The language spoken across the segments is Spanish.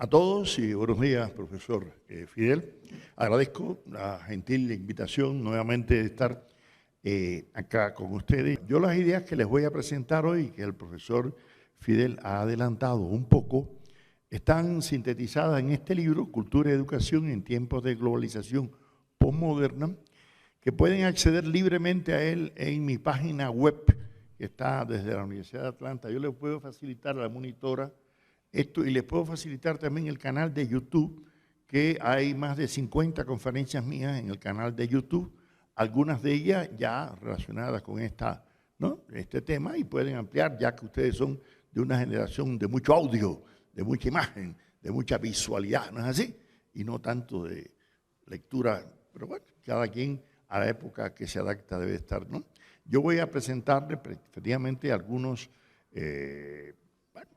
A todos y buenos días, profesor Fidel. Agradezco la gentil invitación nuevamente de estar acá con ustedes. Yo las ideas que les voy a presentar hoy, que el profesor Fidel ha adelantado un poco, están sintetizadas en este libro, Cultura y Educación en tiempos de globalización postmoderna, que pueden acceder libremente a él en mi página web, que está desde la Universidad de Atlanta. Yo les puedo facilitar a la monitora esto y les puedo facilitar también el canal de YouTube, que hay más de 50 conferencias mías en el canal de YouTube, algunas de ellas ya relacionadas con este tema, y pueden ampliar, ya que ustedes son de una generación de mucho audio, de mucha imagen, de mucha visualidad, ¿no es así? Y no tanto de lectura, pero bueno, cada quien a la época que se adapta debe estar, ¿no? Yo voy a presentarles efectivamente algunos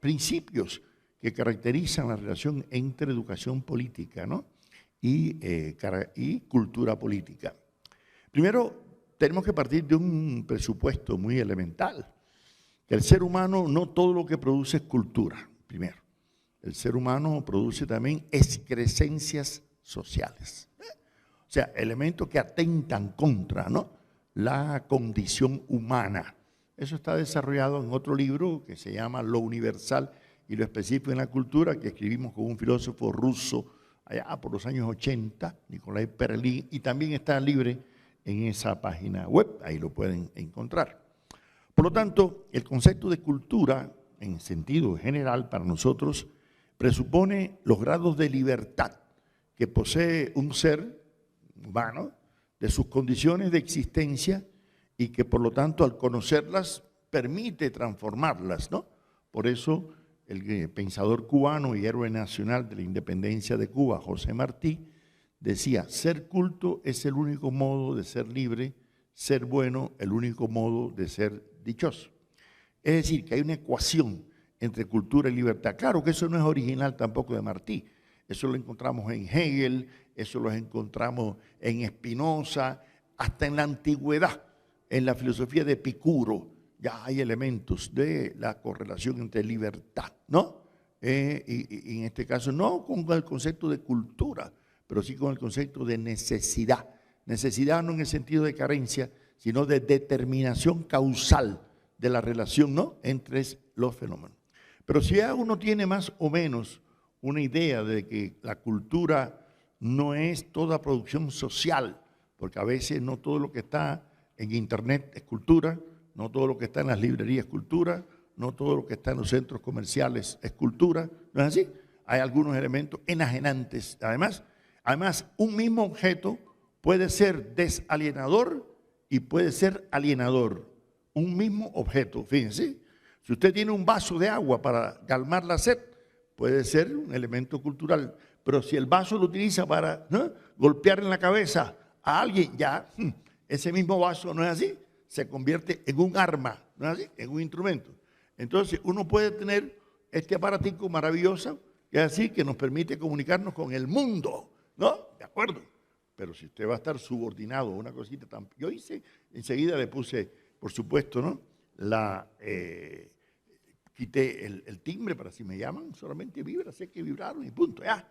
principios que caracterizan la relación entre educación política, ¿no? y cultura política. Primero, tenemos que partir de un presupuesto muy elemental, que el ser humano no todo lo que produce es cultura, primero. El ser humano produce también excrescencias sociales, o sea, elementos que atentan contra, ¿no?, la condición humana. Eso está desarrollado en otro libro que se llama Lo Universal y lo Específico en la Cultura, que escribimos con un filósofo ruso allá por los años 80, Nikolai Perelin, y también está libre en esa página web, ahí lo pueden encontrar. Por lo tanto, el concepto de cultura, en sentido general para nosotros, presupone los grados de libertad que posee un ser humano, de sus condiciones de existencia, y que por lo tanto al conocerlas permite transformarlas, ¿no? Por eso el pensador cubano y héroe nacional de la independencia de Cuba, José Martí, decía: ser culto es el único modo de ser libre, ser bueno el único modo de ser dichoso. Es decir, que hay una ecuación entre cultura y libertad. Claro que eso no es original tampoco de Martí, eso lo encontramos en Hegel, eso lo encontramos en Spinoza, hasta en la antigüedad, en la filosofía de Epicuro, ya hay elementos de la correlación entre libertad, ¿no? Y en este caso no con el concepto de cultura, pero sí con el concepto de necesidad. Necesidad no en el sentido de carencia, sino de determinación causal de la relación, ¿no?, entre los fenómenos. Pero si ya uno tiene más o menos una idea de que la cultura no es toda producción social, porque a veces no todo lo que está en internet es cultura, no todo lo que está en las librerías es cultura, no todo lo que está en los centros comerciales es cultura, ¿no es así? Hay algunos elementos enajenantes. Además, un mismo objeto puede ser desalienador y puede ser alienador. Un mismo objeto, fíjense. Si usted tiene un vaso de agua para calmar la sed, puede ser un elemento cultural, pero si el vaso lo utiliza para, ¿no?, golpear en la cabeza a alguien, ya ese mismo vaso, ¿no es así?, se convierte en un arma, ¿no es así?, en un instrumento. Entonces uno puede tener este aparatico maravilloso, que es así, que nos permite comunicarnos con el mundo, ¿no? De acuerdo. Pero si usted va a estar subordinado a una cosita tan... Yo enseguida le puse, por supuesto, ¿no?, quité el timbre para si me llaman, solamente vibra, sé que vibraron y punto, ya.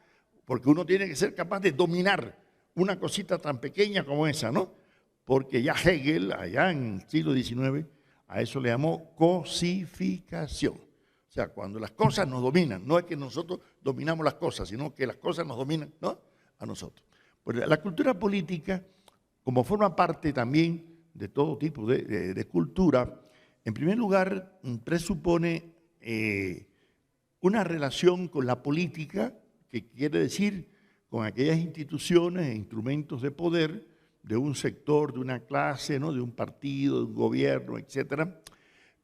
Porque uno tiene que ser capaz de dominar una cosita tan pequeña como esa, ¿no? Porque ya Hegel, allá en el siglo XIX, a eso le llamó cosificación. O sea, cuando las cosas nos dominan, no es que nosotros dominamos las cosas, sino que las cosas nos dominan, ¿no?, a nosotros. Pues la cultura política, como forma parte también de todo tipo de cultura, en primer lugar presupone una relación con la política, que quiere decir con aquellas instituciones e instrumentos de poder de un sector, de una clase, ¿no?, de un partido, de un gobierno, etcétera,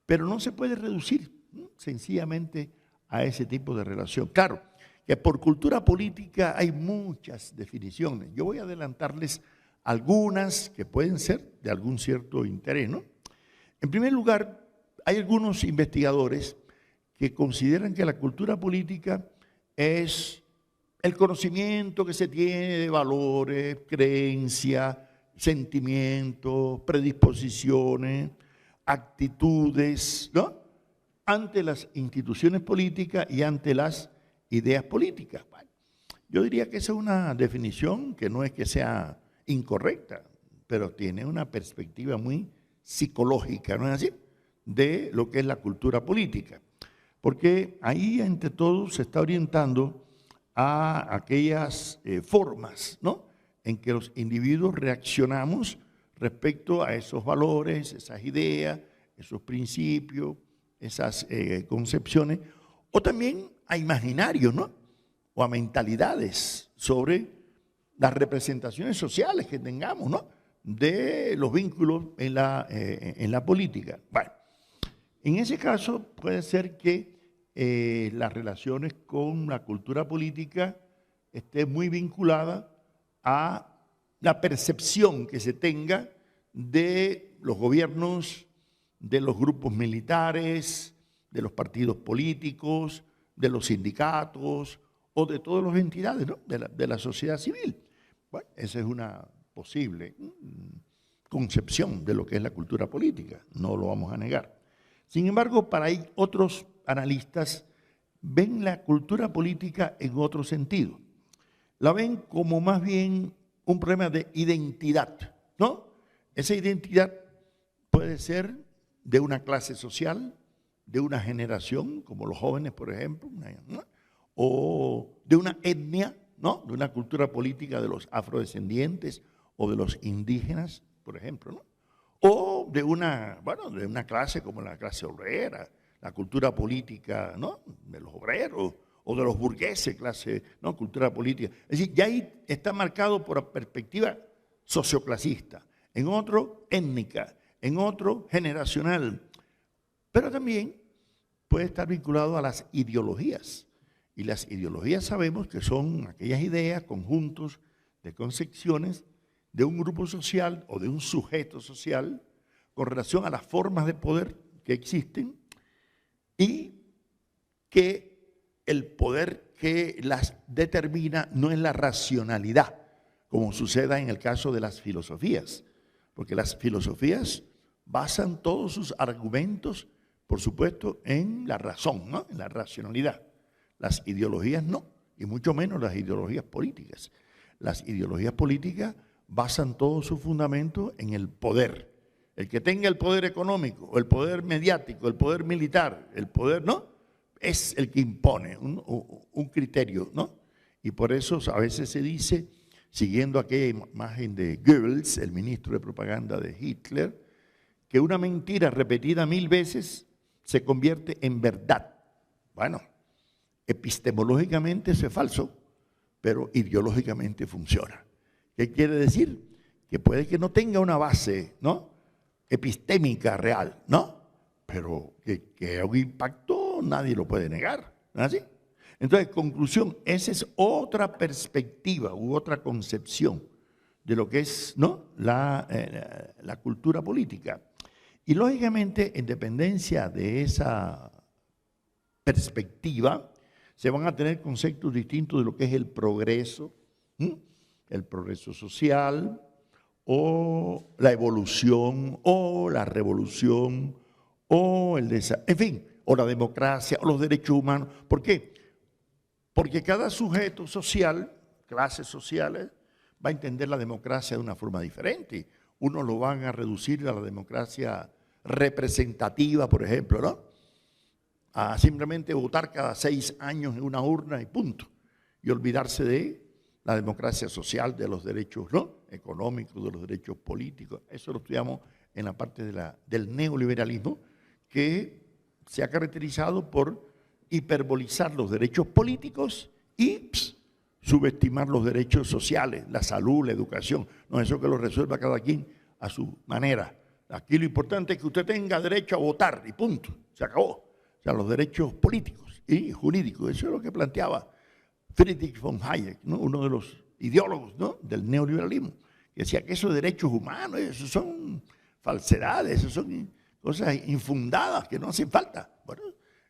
pero no se puede reducir, ¿no?, sencillamente a ese tipo de relación. Claro, que por cultura política hay muchas definiciones. Yo voy a adelantarles algunas que pueden ser de algún cierto interés, ¿no? En primer lugar, hay algunos investigadores que consideran que la cultura política es el conocimiento que se tiene de valores, creencias, sentimientos, predisposiciones, actitudes, ¿no?, ante las instituciones políticas y ante las ideas políticas. Bueno, yo diría que esa es una definición que no es que sea incorrecta, pero tiene una perspectiva muy psicológica, ¿no es así?, de lo que es la cultura política. Porque ahí, entre todos, se está orientando a aquellas formas, ¿no?, en que los individuos reaccionamos respecto a esos valores, esas ideas, esos principios, esas concepciones, o también a imaginarios, ¿no?, o a mentalidades sobre las representaciones sociales que tengamos, ¿no?, de los vínculos en la política. Bueno, en ese caso puede ser que las relaciones con la cultura política estén muy vinculadas a la percepción que se tenga de los gobiernos, de los grupos militares, de los partidos políticos, de los sindicatos o de todas las entidades, ¿no?, de la sociedad civil. Bueno, esa es una posible concepción de lo que es la cultura política, no lo vamos a negar. Sin embargo, para ahí otros analistas ven la cultura política en otro sentido. La ven como más bien un problema de identidad, ¿no? Esa identidad puede ser de una clase social, de una generación, como los jóvenes, por ejemplo, ¿no?, o de una etnia, ¿no?, de una cultura política de los afrodescendientes o de los indígenas, por ejemplo, ¿no?, o de una clase como la clase obrera, la cultura política, ¿no?, de los obreros o de los burgueses, clase, ¿no?, cultura política. Es decir, ya ahí está marcado por la perspectiva socioclasista, en otro étnica, en otro generacional, pero también puede estar vinculado a las ideologías. Y las ideologías sabemos que son aquellas ideas, conjuntos de concepciones de un grupo social o de un sujeto social con relación a las formas de poder que existen y que el poder que las determina no es la racionalidad, como suceda en el caso de las filosofías, porque las filosofías basan todos sus argumentos, por supuesto, en la razón, ¿no?, en la racionalidad. Las ideologías no, y mucho menos las ideologías políticas. Las ideologías políticas basan todo su fundamento en el poder. El que tenga el poder económico, o el poder mediático, el poder militar, el poder, ¿no?, es el que impone un criterio, ¿no? Y por eso a veces se dice, siguiendo aquella imagen de Goebbels, el ministro de propaganda de Hitler, que una mentira repetida 1000 veces se convierte en verdad. Bueno, epistemológicamente eso es falso, pero ideológicamente funciona. ¿Qué quiere decir? Que puede que no tenga una base, ¿no?, epistémica real, ¿no?, pero que un impacto nadie lo puede negar, ¿no es así? Entonces, conclusión, esa es otra perspectiva u otra concepción de lo que es, ¿no?, la cultura política. Y lógicamente, en dependencia de esa perspectiva, se van a tener conceptos distintos de lo que es el progreso social, o la evolución, o la revolución, o en fin, o la democracia, o los derechos humanos. ¿Por qué? Porque cada sujeto social, clases sociales, va a entender la democracia de una forma diferente. Unos lo van a reducir a la democracia representativa, por ejemplo, ¿no?, a simplemente votar cada 6 años en una urna y punto, y olvidarse de la democracia social, de los derechos, ¿no?, económicos, de los derechos políticos. Eso lo estudiamos en la parte del neoliberalismo, que se ha caracterizado por hiperbolizar los derechos políticos y subestimar los derechos sociales, la salud, la educación. No, eso que lo resuelva cada quien a su manera. Aquí lo importante es que usted tenga derecho a votar y punto, se acabó. O sea, los derechos políticos y jurídicos, eso es lo que planteaba Friedrich von Hayek, ¿no?, uno de los ideólogos, ¿no?, del neoliberalismo, que decía que esos derechos humanos, esos son falsedades, esos son cosas infundadas que no hacen falta. Bueno,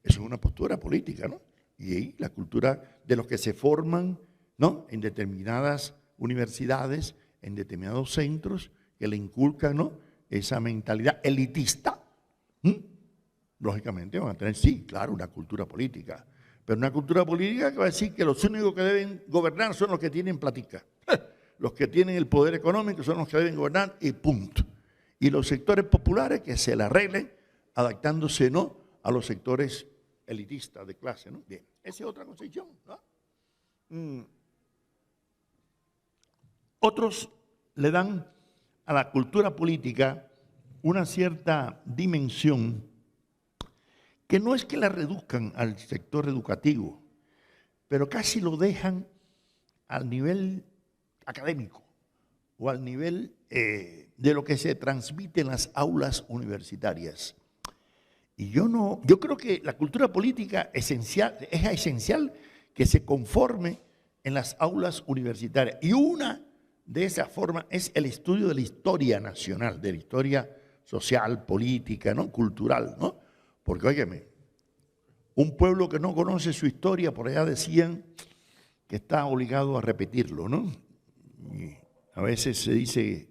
eso es una postura política, ¿no? Y ahí la cultura de los que se forman, ¿no?, en determinadas universidades, en determinados centros, que le inculcan, ¿no?, esa mentalidad elitista, lógicamente van a tener, sí, claro, una cultura política, Pero una cultura política que va a decir que los únicos que deben gobernar son los que tienen platica. Los que tienen el poder económico son los que deben gobernar y punto. Y los sectores populares que se la arreglen adaptándose no a los sectores elitistas de clase, ¿no? Bien, esa es otra concepción, ¿no? Otros le dan a la cultura política una cierta dimensión que no es que la reduzcan al sector educativo, pero casi lo dejan al nivel académico o al nivel de lo que se transmite en las aulas universitarias. Y yo creo que la cultura política es esencial que se conforme en las aulas universitarias. Y una de esas formas es el estudio de la historia nacional, de la historia social, política, ¿no? Cultural, ¿no? Porque, óyeme, un pueblo que no conoce su historia, por allá decían que está obligado a repetirlo, ¿no? Y a veces se dice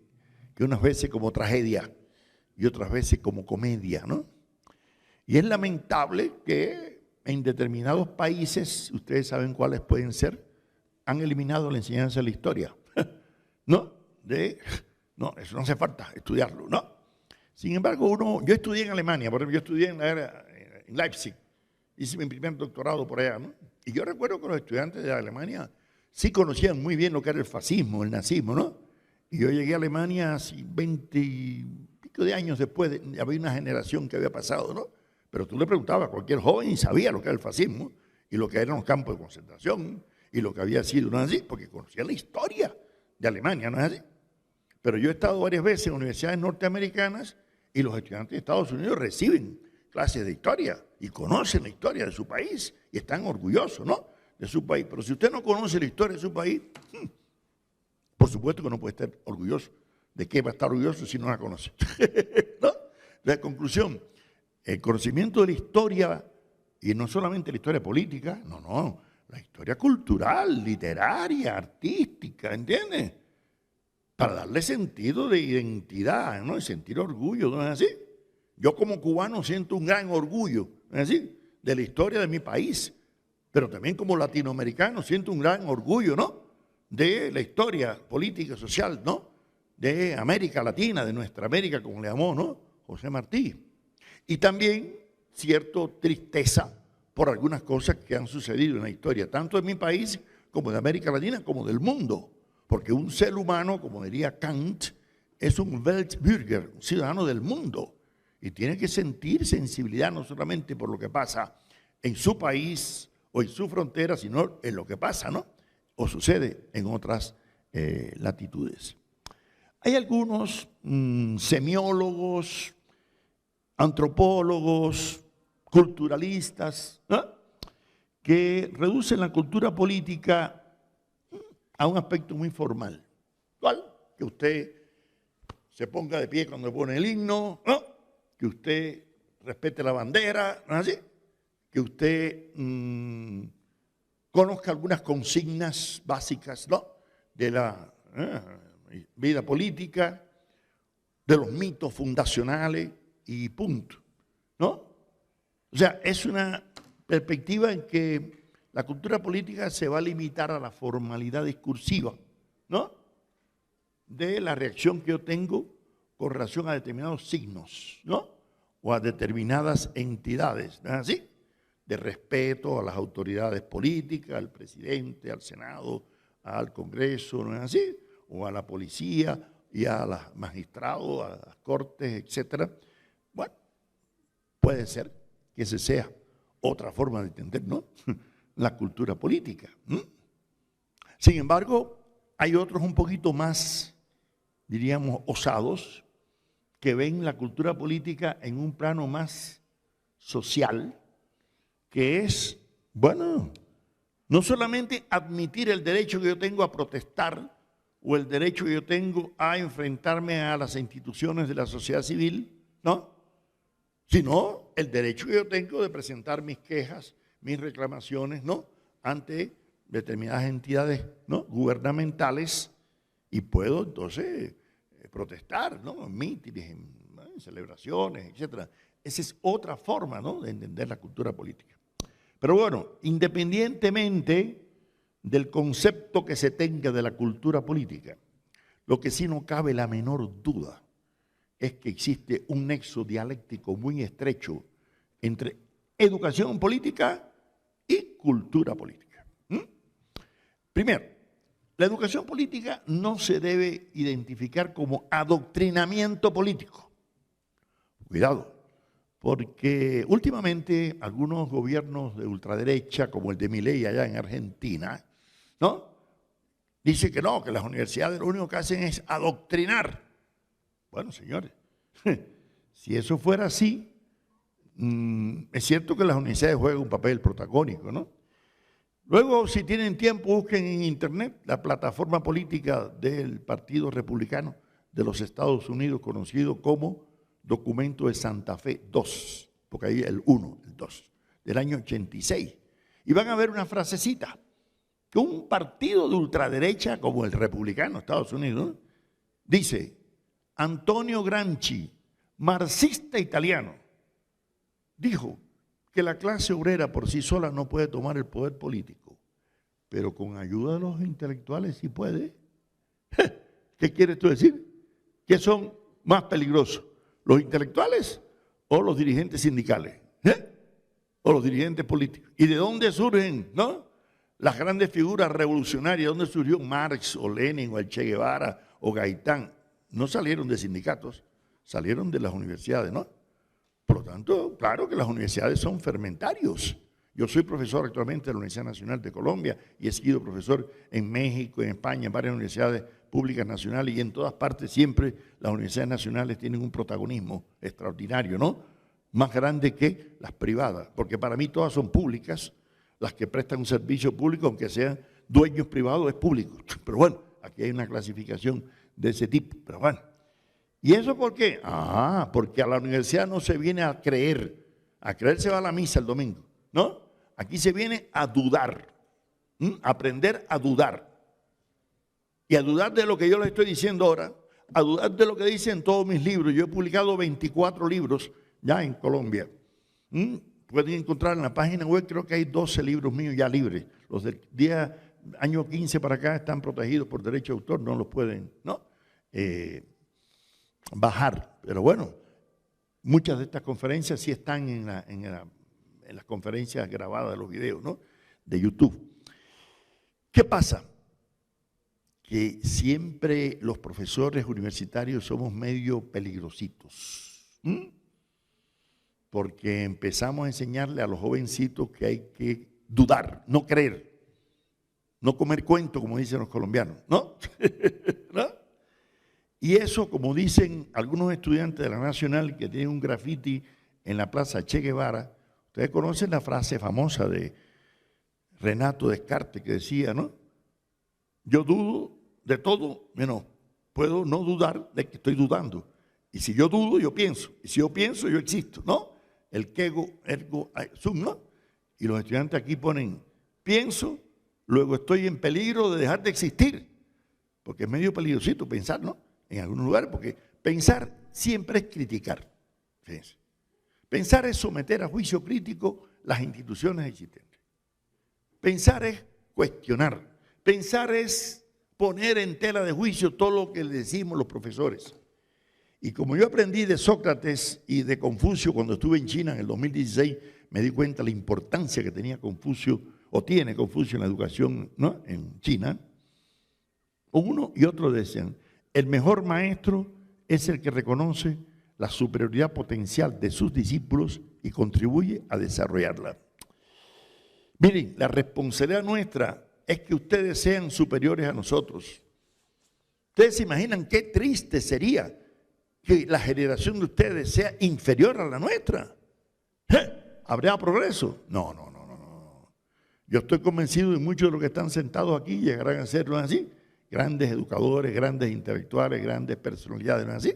que unas veces como tragedia y otras veces como comedia, ¿no? Y es lamentable que en determinados países, ustedes saben cuáles pueden ser, han eliminado la enseñanza de la historia. No, eso no hace falta estudiarlo, ¿no? Sin embargo, yo estudié en Alemania, por ejemplo, yo estudié en Leipzig, hice mi primer doctorado por allá, ¿no? Y yo recuerdo que los estudiantes de Alemania sí conocían muy bien lo que era el fascismo, el nazismo, ¿no? Y yo llegué a Alemania así 20 y pico de años después, había una generación que había pasado, ¿no? Pero tú le preguntabas a cualquier joven y sabía lo que era el fascismo y lo que eran los campos de concentración y lo que había sido, ¿no es así? Porque conocía la historia de Alemania, ¿no es así? Pero yo he estado varias veces en universidades norteamericanas y los estudiantes de Estados Unidos reciben clases de historia y conocen la historia de su país y están orgullosos, ¿no? De su país. Pero si usted no conoce la historia de su país, por supuesto que no puede estar orgulloso. ¿De qué va a estar orgulloso si no la conoce? ¿No? La conclusión, el conocimiento de la historia, y no solamente la historia política, no, la historia cultural, literaria, artística, ¿entiendes? Para darle sentido de identidad, ¿no? Y sentir orgullo, ¿no es así? Yo como cubano siento un gran orgullo, ¿no es así? De la historia de mi país, pero también como latinoamericano siento un gran orgullo, ¿no? De la historia política y social, ¿no? De América Latina, de nuestra América, como le llamó, ¿no? José Martí. Y también cierta tristeza por algunas cosas que han sucedido en la historia, tanto de mi país como de América Latina, como del mundo. Porque un ser humano, como diría Kant, es un Weltbürger, un ciudadano del mundo. Y tiene que sentir sensibilidad no solamente por lo que pasa en su país o en su frontera, sino en lo que pasa, ¿no? O sucede en otras latitudes. Hay algunos semiólogos, antropólogos, culturalistas, ¿no? Que reducen la cultura política a un aspecto muy formal. ¿Cuál? Que usted se ponga de pie cuando pone el himno, ¿no? Que usted respete la bandera, ¿no es así? Que usted conozca algunas consignas básicas, ¿no? De la vida política, de los mitos fundacionales y punto, ¿no? O sea, es una perspectiva en que la cultura política se va a limitar a la formalidad discursiva, ¿no? De la reacción que yo tengo con relación a determinados signos, ¿no? O a determinadas entidades, ¿no es así? De respeto a las autoridades políticas, al presidente, al Senado, al Congreso, ¿no es así? O a la policía y a los magistrados, a las cortes, etcétera. Bueno, puede ser que esa sea otra forma de entender, ¿no? La cultura política. Sin embargo, hay otros un poquito más, diríamos, osados, que ven la cultura política en un plano más social, que es, bueno, no solamente admitir el derecho que yo tengo a protestar o el derecho que yo tengo a enfrentarme a las instituciones de la sociedad civil, ¿no? Sino el derecho que yo tengo de presentar mis quejas, mis reclamaciones, ¿no? Ante determinadas entidades, ¿no? Gubernamentales, y puedo entonces protestar, ¿no? En mítines, en celebraciones, etcétera. Esa es otra forma, ¿no? De entender la cultura política. Pero bueno, independientemente del concepto que se tenga de la cultura política, lo que sí no cabe la menor duda es que existe un nexo dialéctico muy estrecho entre educación política y cultura política. Primero, la educación política no se debe identificar como adoctrinamiento político. Cuidado, porque últimamente algunos gobiernos de ultraderecha, como el de Milei allá en Argentina, ¿no? Dicen que no, que las universidades lo único que hacen es adoctrinar. Bueno, señores, si eso fuera así, es cierto que las universidades juegan un papel protagónico, ¿no? Luego, si tienen tiempo, busquen en internet la plataforma política del Partido Republicano de los Estados Unidos, conocido como Documento de Santa Fe 2, porque ahí el 1, el 2, del año 86. Y van a ver una frasecita, que un partido de ultraderecha como el Republicano de Estados Unidos dice: Antonio Gramsci, marxista italiano, dijo que la clase obrera por sí sola no puede tomar el poder político, pero con ayuda de los intelectuales sí puede. ¿Qué quieres tú decir? ¿Qué son más peligrosos, los intelectuales o los dirigentes sindicales? O los dirigentes políticos. ¿Y de dónde surgen, no, las grandes figuras revolucionarias? ¿De dónde surgió Marx o Lenin o el Che Guevara o Gaitán? No salieron de sindicatos, salieron de las universidades, ¿no? Por lo tanto, claro que las universidades son fermentarios. Yo soy profesor actualmente de la Universidad Nacional de Colombia y he sido profesor en México, en España, en varias universidades públicas nacionales, y en todas partes siempre las universidades nacionales tienen un protagonismo extraordinario, ¿no? Más grande que las privadas, porque para mí todas son públicas. Las que prestan un servicio público, aunque sean dueños privados, es público. Pero bueno, aquí hay una clasificación de ese tipo, pero bueno. ¿Y eso por qué? Porque a la universidad no se viene a creer se va a la misa el domingo, ¿no? Aquí se viene a dudar, aprender a dudar. Y a dudar de lo que yo les estoy diciendo ahora, a dudar de lo que dicen todos mis libros. Yo he publicado 24 libros ya en Colombia. Pueden encontrar en la página web, creo que hay 12 libros míos ya libres. Los del año 15 para acá están protegidos por derecho de autor, no los pueden, ¿no? Bajar. Pero bueno, muchas de estas conferencias sí están en las conferencias grabadas de los videos, ¿no? De YouTube. ¿Qué pasa? Que siempre los profesores universitarios somos medio peligrositos. Porque empezamos a enseñarle a los jovencitos que hay que dudar, no creer, no comer cuento, como dicen los colombianos, ¿no? ¿No? Y eso, como dicen algunos estudiantes de la Nacional que tienen un graffiti en la Plaza Che Guevara, ustedes conocen la frase famosa de Renato Descartes que decía, ¿no? Yo dudo de todo, menos puedo no dudar de que estoy dudando. Y si yo dudo, yo pienso. Y si yo pienso, yo existo, ¿no? El quego, ergo, sum, ¿no? Y los estudiantes aquí ponen, pienso, luego estoy en peligro de dejar de existir. Porque es medio peligrosito pensar, ¿no? En algún lugar, porque pensar siempre es criticar. Fíjense. Pensar es someter a juicio crítico las instituciones existentes. Pensar es cuestionar. Pensar es poner en tela de juicio todo lo que le decimos los profesores. Y como yo aprendí de Sócrates y de Confucio cuando estuve en China en el 2016, me di cuenta de la importancia que tenía Confucio, o tiene Confucio en la educación, ¿no? En China. Uno y otro decían, el mejor maestro es el que reconoce la superioridad potencial de sus discípulos y contribuye a desarrollarla. Miren, la responsabilidad nuestra es que ustedes sean superiores a nosotros. Ustedes se imaginan qué triste sería que la generación de ustedes sea inferior a la nuestra. ¿Habría progreso? No. Yo estoy convencido de muchos de los que están sentados aquí llegarán a ser, ¿no es así? Grandes educadores, grandes intelectuales, grandes personalidades, ¿no es así?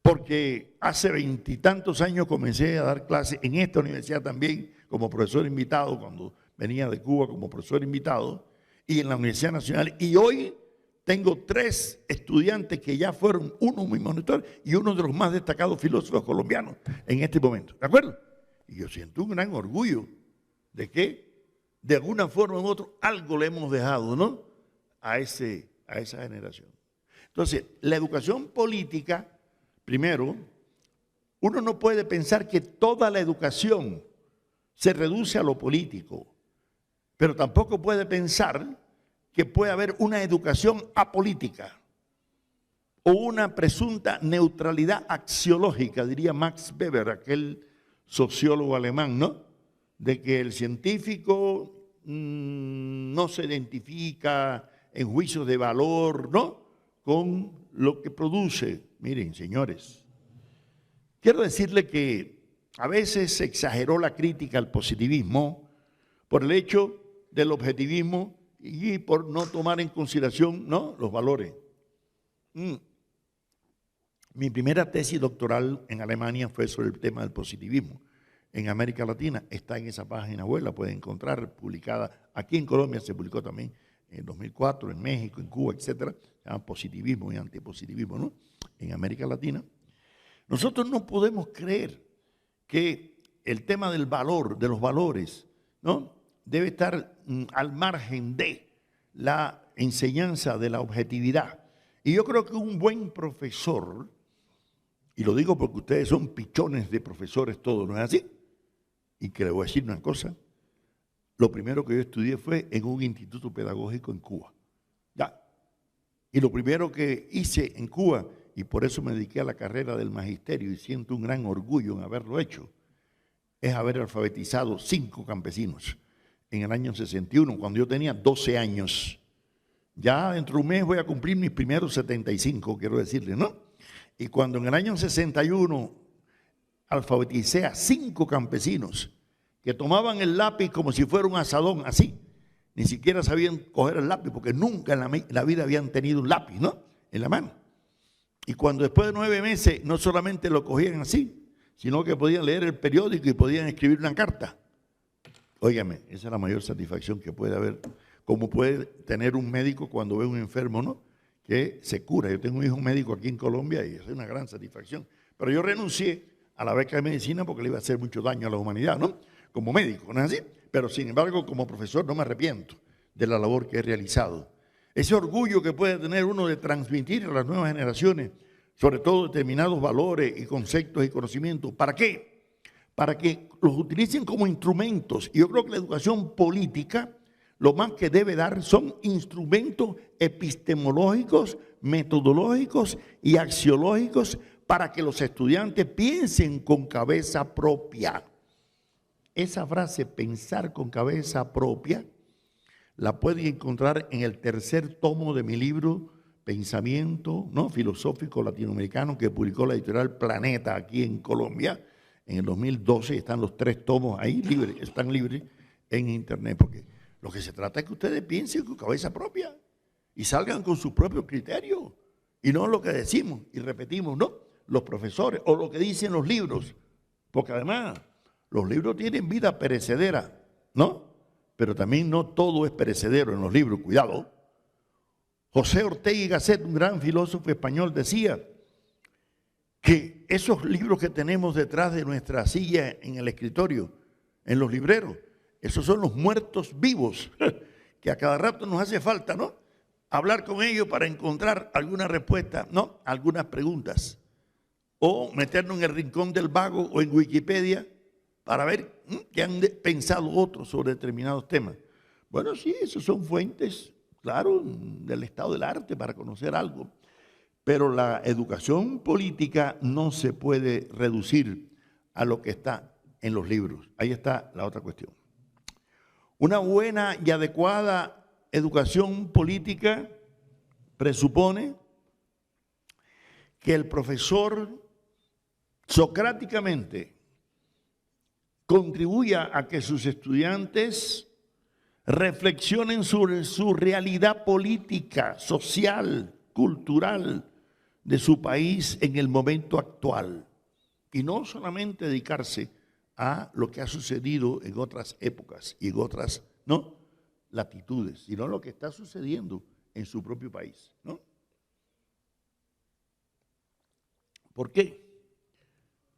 Porque hace 20 y tantos años comencé a dar clases en esta universidad también como profesor invitado, cuando venía de Cuba como profesor invitado, y en la Universidad Nacional, y hoy tengo 3 estudiantes que ya fueron uno mi monitor y uno de los más destacados filósofos colombianos en este momento, ¿de acuerdo? Y yo siento un gran orgullo de que de alguna forma u otra algo le hemos dejado, ¿no?, a esa generación. Entonces, la educación política, primero, uno no puede pensar que toda la educación se reduce a lo político, pero tampoco puede pensar que puede haber una educación apolítica o una presunta neutralidad axiológica, diría Max Weber, aquel sociólogo alemán, ¿no?, de que el científico no se identifica en juicios de valor, ¿no?, con lo que produce. Miren, señores, quiero decirle que a veces se exageró la crítica al positivismo por el hecho del objetivismo y por no tomar en consideración, ¿no?, los valores. Mi primera tesis doctoral en Alemania fue sobre el tema del positivismo en América Latina. Está en esa página web, la pueden encontrar publicada. Aquí en Colombia se publicó también en 2004, en México, en Cuba, etcétera. Se llama Positivismo y Antipositivismo, ¿no?, en América Latina. Nosotros no podemos creer que el tema del valor, de los valores, ¿no?, debe estar al margen de la enseñanza de la objetividad. Y yo creo que un buen profesor, y lo digo porque ustedes son pichones de profesores todos, ¿no es así? Y que les voy a decir una cosa, lo primero que yo estudié fue en un instituto pedagógico en Cuba. Ya. Y lo primero que hice en Cuba, y por eso me dediqué a la carrera del magisterio y siento un gran orgullo en haberlo hecho, es haber alfabetizado 5 campesinos en el año 61, cuando yo tenía 12 años. Ya dentro de un mes voy a cumplir mis primeros 75, quiero decirle, ¿no? Y cuando en el año 61 alfabeticé a 5 campesinos que tomaban el lápiz como si fuera un asadón, así. Ni siquiera sabían coger el lápiz porque nunca en la vida habían tenido un lápiz, ¿no?, en la mano. Y cuando después de 9 meses no solamente lo cogían así, sino que podían leer el periódico y podían escribir una carta. Óigame, esa es la mayor satisfacción que puede haber, como puede tener un médico cuando ve a un enfermo, ¿no?, que se cura. Yo tengo un hijo médico aquí en Colombia y es una gran satisfacción. Pero yo renuncié a la beca de medicina porque le iba a hacer mucho daño a la humanidad, ¿no?, como médico, ¿no es así? Pero sin embargo, como profesor no me arrepiento de la labor que he realizado. Ese orgullo que puede tener uno de transmitir a las nuevas generaciones, sobre todo determinados valores y conceptos y conocimientos. ¿Para qué? Para que los utilicen como instrumentos. Y yo creo que la educación política lo más que debe dar son instrumentos epistemológicos, metodológicos y axiológicos para que los estudiantes piensen con cabeza propia. Esa frase, pensar con cabeza propia, la pueden encontrar en el 3er tomo de mi libro Pensamiento, ¿no?, filosófico latinoamericano, que publicó la editorial Planeta aquí en Colombia en el 2012. Están los 3 tomos ahí libres, están libres en internet, porque lo que se trata es que ustedes piensen con cabeza propia y salgan con su propio criterio y no lo que decimos y repetimos, ¿no?, los profesores o lo que dicen los libros, porque además los libros tienen vida perecedera, ¿no?, pero también no todo es perecedero en los libros, cuidado. José Ortega y Gasset, un gran filósofo español, decía que esos libros que tenemos detrás de nuestra silla en el escritorio, en los libreros, esos son los muertos vivos, que a cada rato nos hace falta, ¿no?, hablar con ellos para encontrar alguna respuesta, ¿no?, algunas preguntas, o meternos en el rincón del vago o en Wikipedia para ver qué han pensado otros sobre determinados temas. Bueno, sí, esos son fuentes, claro, del estado del arte para conocer algo, pero la educación política no se puede reducir a lo que está en los libros. Ahí está la otra cuestión. Una buena y adecuada educación política presupone que el profesor socráticamente contribuya a que sus estudiantes reflexionen sobre su realidad política, social, cultural de su país en el momento actual. Y no solamente dedicarse a lo que ha sucedido en otras épocas y en otras, ¿no?, latitudes, sino lo que está sucediendo en su propio país, ¿no? ¿Por qué?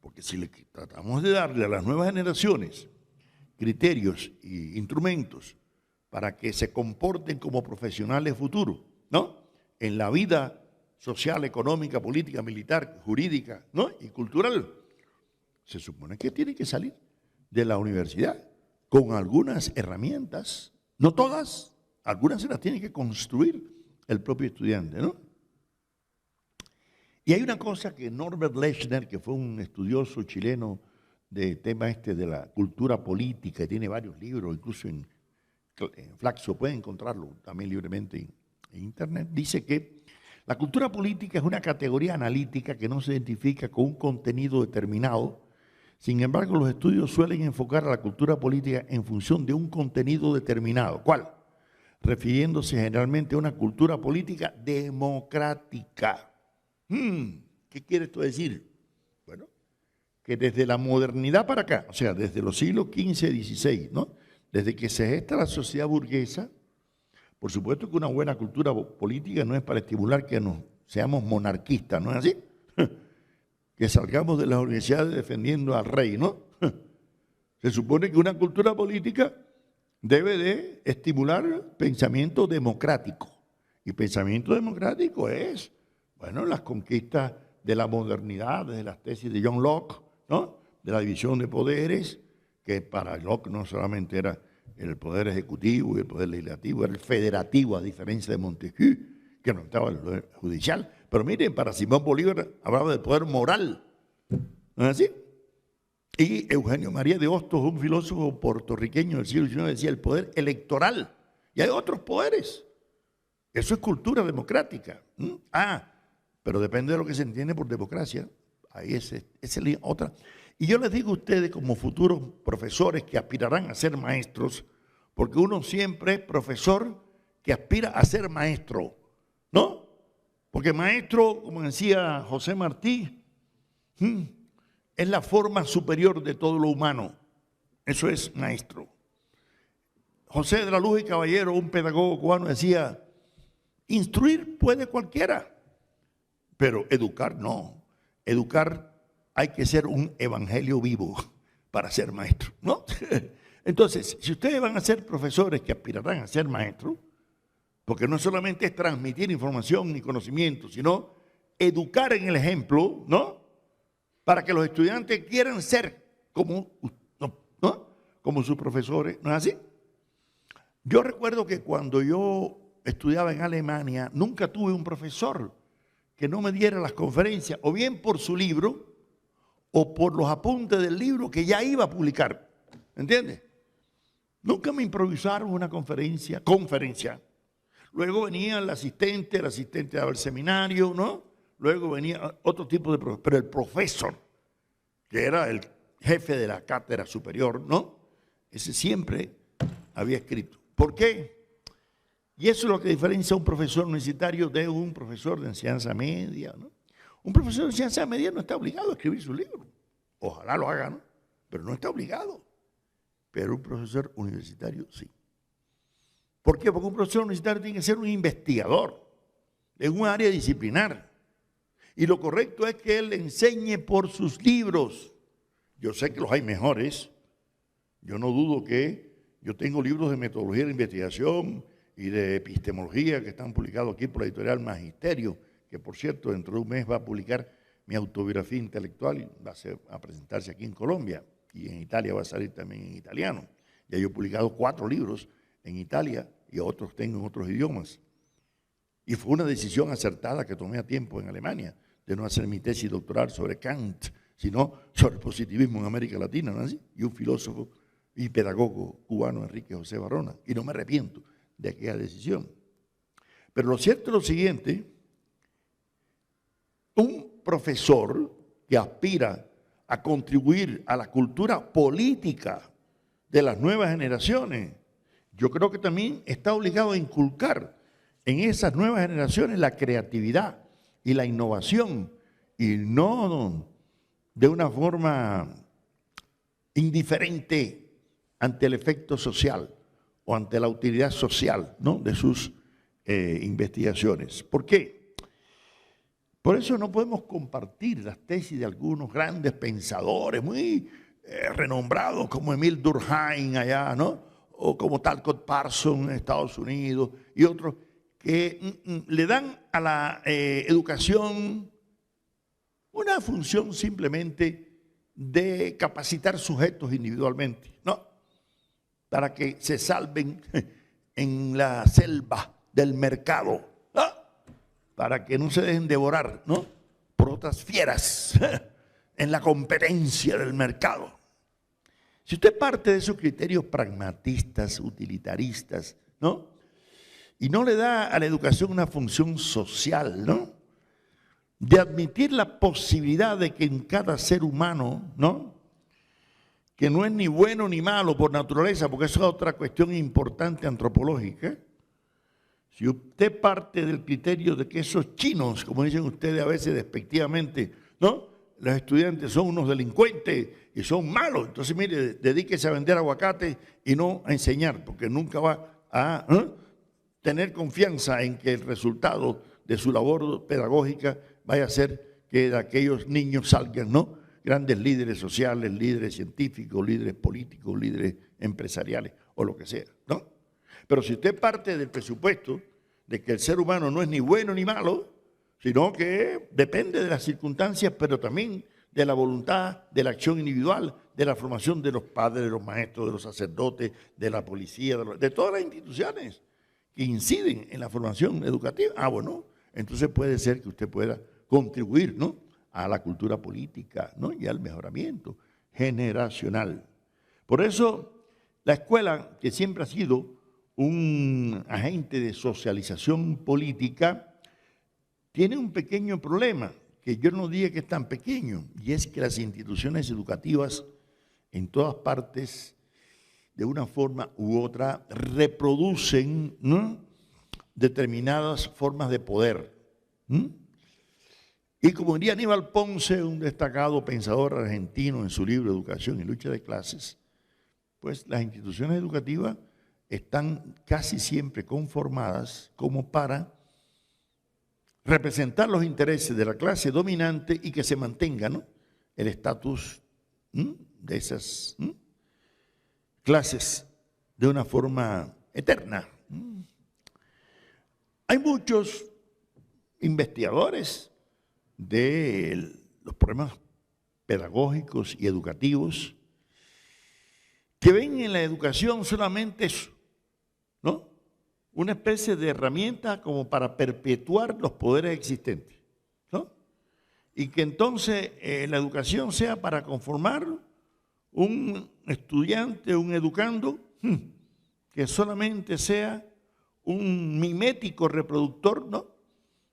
Porque si tratamos de darle a las nuevas generaciones criterios e instrumentos para que se comporten como profesionales futuros, ¿no? En la vida social, económica, política, militar, jurídica, ¿no? Y cultural. Se supone que tienen que salir de la universidad con algunas herramientas, no todas, algunas se las tiene que construir el propio estudiante, ¿no? Y hay una cosa que Norbert Lechner, que fue un estudioso chileno de tema de la cultura política, tiene varios libros, incluso en Flaxo, pueden encontrarlo también libremente en internet, dice que la cultura política es una categoría analítica que no se identifica con un contenido determinado. Sin embargo, los estudios suelen enfocar a la cultura política en función de un contenido determinado. ¿Cuál? Refiriéndose generalmente a una cultura política democrática. ¿Qué quiere esto decir? Bueno, que desde la modernidad para acá, o sea, desde los siglos XV y XVI, ¿no? Desde que se gesta la sociedad burguesa, por supuesto que una buena cultura política no es para estimular que seamos monarquistas, ¿no es así? Que salgamos de las universidades defendiendo al rey, ¿no? Se supone que una cultura política debe de estimular pensamiento democrático. Y pensamiento democrático es, bueno, las conquistas de la modernidad, desde las tesis de John Locke, ¿no? De la división de poderes, que para Locke no solamente era el poder ejecutivo y el poder legislativo, era el federativo, a diferencia de Montesquieu, que no estaba el poder judicial. Pero miren, para Simón Bolívar hablaba del poder moral, ¿no es así? Y Eugenio María de Hostos, un filósofo puertorriqueño del siglo XIX, decía el poder electoral. Y hay otros poderes. Eso es cultura democrática. Pero depende de lo que se entiende por democracia. Ahí esa es otra. Y yo les digo a ustedes como futuros profesores que aspirarán a ser maestros, porque uno siempre es profesor que aspira a ser maestro, ¿no? Porque maestro, como decía José Martí, es la forma superior de todo lo humano. Eso es maestro. José de la Luz y Caballero, un pedagogo cubano, decía, instruir puede cualquiera, pero educar no. Educar hay que ser un evangelio vivo para ser maestro, ¿no? Entonces, si ustedes van a ser profesores que aspirarán a ser maestros, porque no solamente es transmitir información y conocimiento, sino educar en el ejemplo, ¿no? Para que los estudiantes quieran ser como, ¿no? Como sus profesores, ¿no es así? Yo recuerdo que cuando yo estudiaba en Alemania, nunca tuve un profesor que no me diera las conferencias, o bien por su libro, o por los apuntes del libro que ya iba a publicar, ¿entiendes? Nunca me improvisaron una conferencia. Luego venía el asistente daba el seminario, ¿no? Luego venía otro tipo de profesor, pero el profesor, que era el jefe de la cátedra superior, ¿no? Ese siempre había escrito. ¿Por qué? Y eso es lo que diferencia a un profesor universitario de un profesor de enseñanza media, ¿no? Un profesor de enseñanza media no está obligado a escribir su libro. Ojalá lo haga, ¿no? Pero no está obligado. Pero un profesor universitario sí. ¿Por qué? Porque un profesor universitario tiene que ser un investigador en un área disciplinar. Y lo correcto es que él enseñe por sus libros. Yo sé que los hay mejores. Yo no dudo que yo tengo libros de metodología de investigación y de epistemología que están publicados aquí por la editorial Magisterio, que por cierto dentro de un mes va a publicar mi autobiografía intelectual y va a presentarse aquí en Colombia y en Italia va a salir también en italiano. Ya yo he publicado 4 libros en Italia y otros tengo en otros idiomas. Y fue una decisión acertada que tomé a tiempo en Alemania, de no hacer mi tesis doctoral sobre Kant, sino sobre el positivismo en América Latina, ¿no es así? Y un filósofo y pedagogo cubano, Enrique José Barona, y no me arrepiento de aquella decisión. Pero lo cierto es lo siguiente, un profesor que aspira a contribuir a la cultura política de las nuevas generaciones, yo creo que también está obligado a inculcar en esas nuevas generaciones la creatividad y la innovación, y no de una forma indiferente ante el efecto social o ante la utilidad social, ¿no? De sus investigaciones. ¿Por qué? Por eso no podemos compartir las tesis de algunos grandes pensadores muy renombrados como Emile Durkheim allá, ¿no? O como Talcott Parsons en Estados Unidos y otros, que le dan a la educación una función simplemente de capacitar sujetos individualmente, ¿no? Para que se salven en la selva del mercado, ¿no? Para que no se dejen devorar, ¿no? Por otras fieras en la competencia del mercado. Si usted parte de esos criterios pragmatistas, utilitaristas, ¿no? Y no le da a la educación una función social, ¿no? De admitir la posibilidad de que en cada ser humano, ¿no? Que no es ni bueno ni malo por naturaleza, porque eso es otra cuestión importante antropológica. Si usted parte del criterio de que esos chinos, como dicen ustedes a veces despectivamente, ¿no? Los estudiantes son unos delincuentes y son malos, entonces mire, dedíquese a vender aguacate y no a enseñar, porque nunca va a tener confianza en que el resultado de su labor pedagógica vaya a ser que de aquellos niños salgan, ¿no? Grandes líderes sociales, líderes científicos, líderes políticos, líderes empresariales o lo que sea, ¿no? Pero si usted parte del presupuesto de que el ser humano no es ni bueno ni malo, sino que depende de las circunstancias, pero también de la voluntad, de la acción individual, de la formación de los padres, de los maestros, de los sacerdotes, de la policía, de todas las instituciones que inciden en la formación educativa. Bueno, entonces puede ser que usted pueda contribuir, ¿no?, a la cultura política, ¿no?, y al mejoramiento generacional. Por eso, la escuela, que siempre ha sido un agente de socialización política, tiene un pequeño problema, que yo no diría que es tan pequeño, y es que las instituciones educativas en todas partes, de una forma u otra, reproducen, ¿no?, determinadas formas de poder. Y como diría Aníbal Ponce, un destacado pensador argentino en su libro Educación y Lucha de Clases, pues las instituciones educativas están casi siempre conformadas como para representar los intereses de la clase dominante y que se mantenga, ¿no?, el estatus de esas clases de una forma eterna. Hay muchos investigadores de los problemas pedagógicos y educativos que ven en la educación solamente eso, ¿no?, una especie de herramienta como para perpetuar los poderes existentes, ¿no? Y que entonces la educación sea para conformar un estudiante, un educando, que solamente sea un mimético reproductor, ¿no?,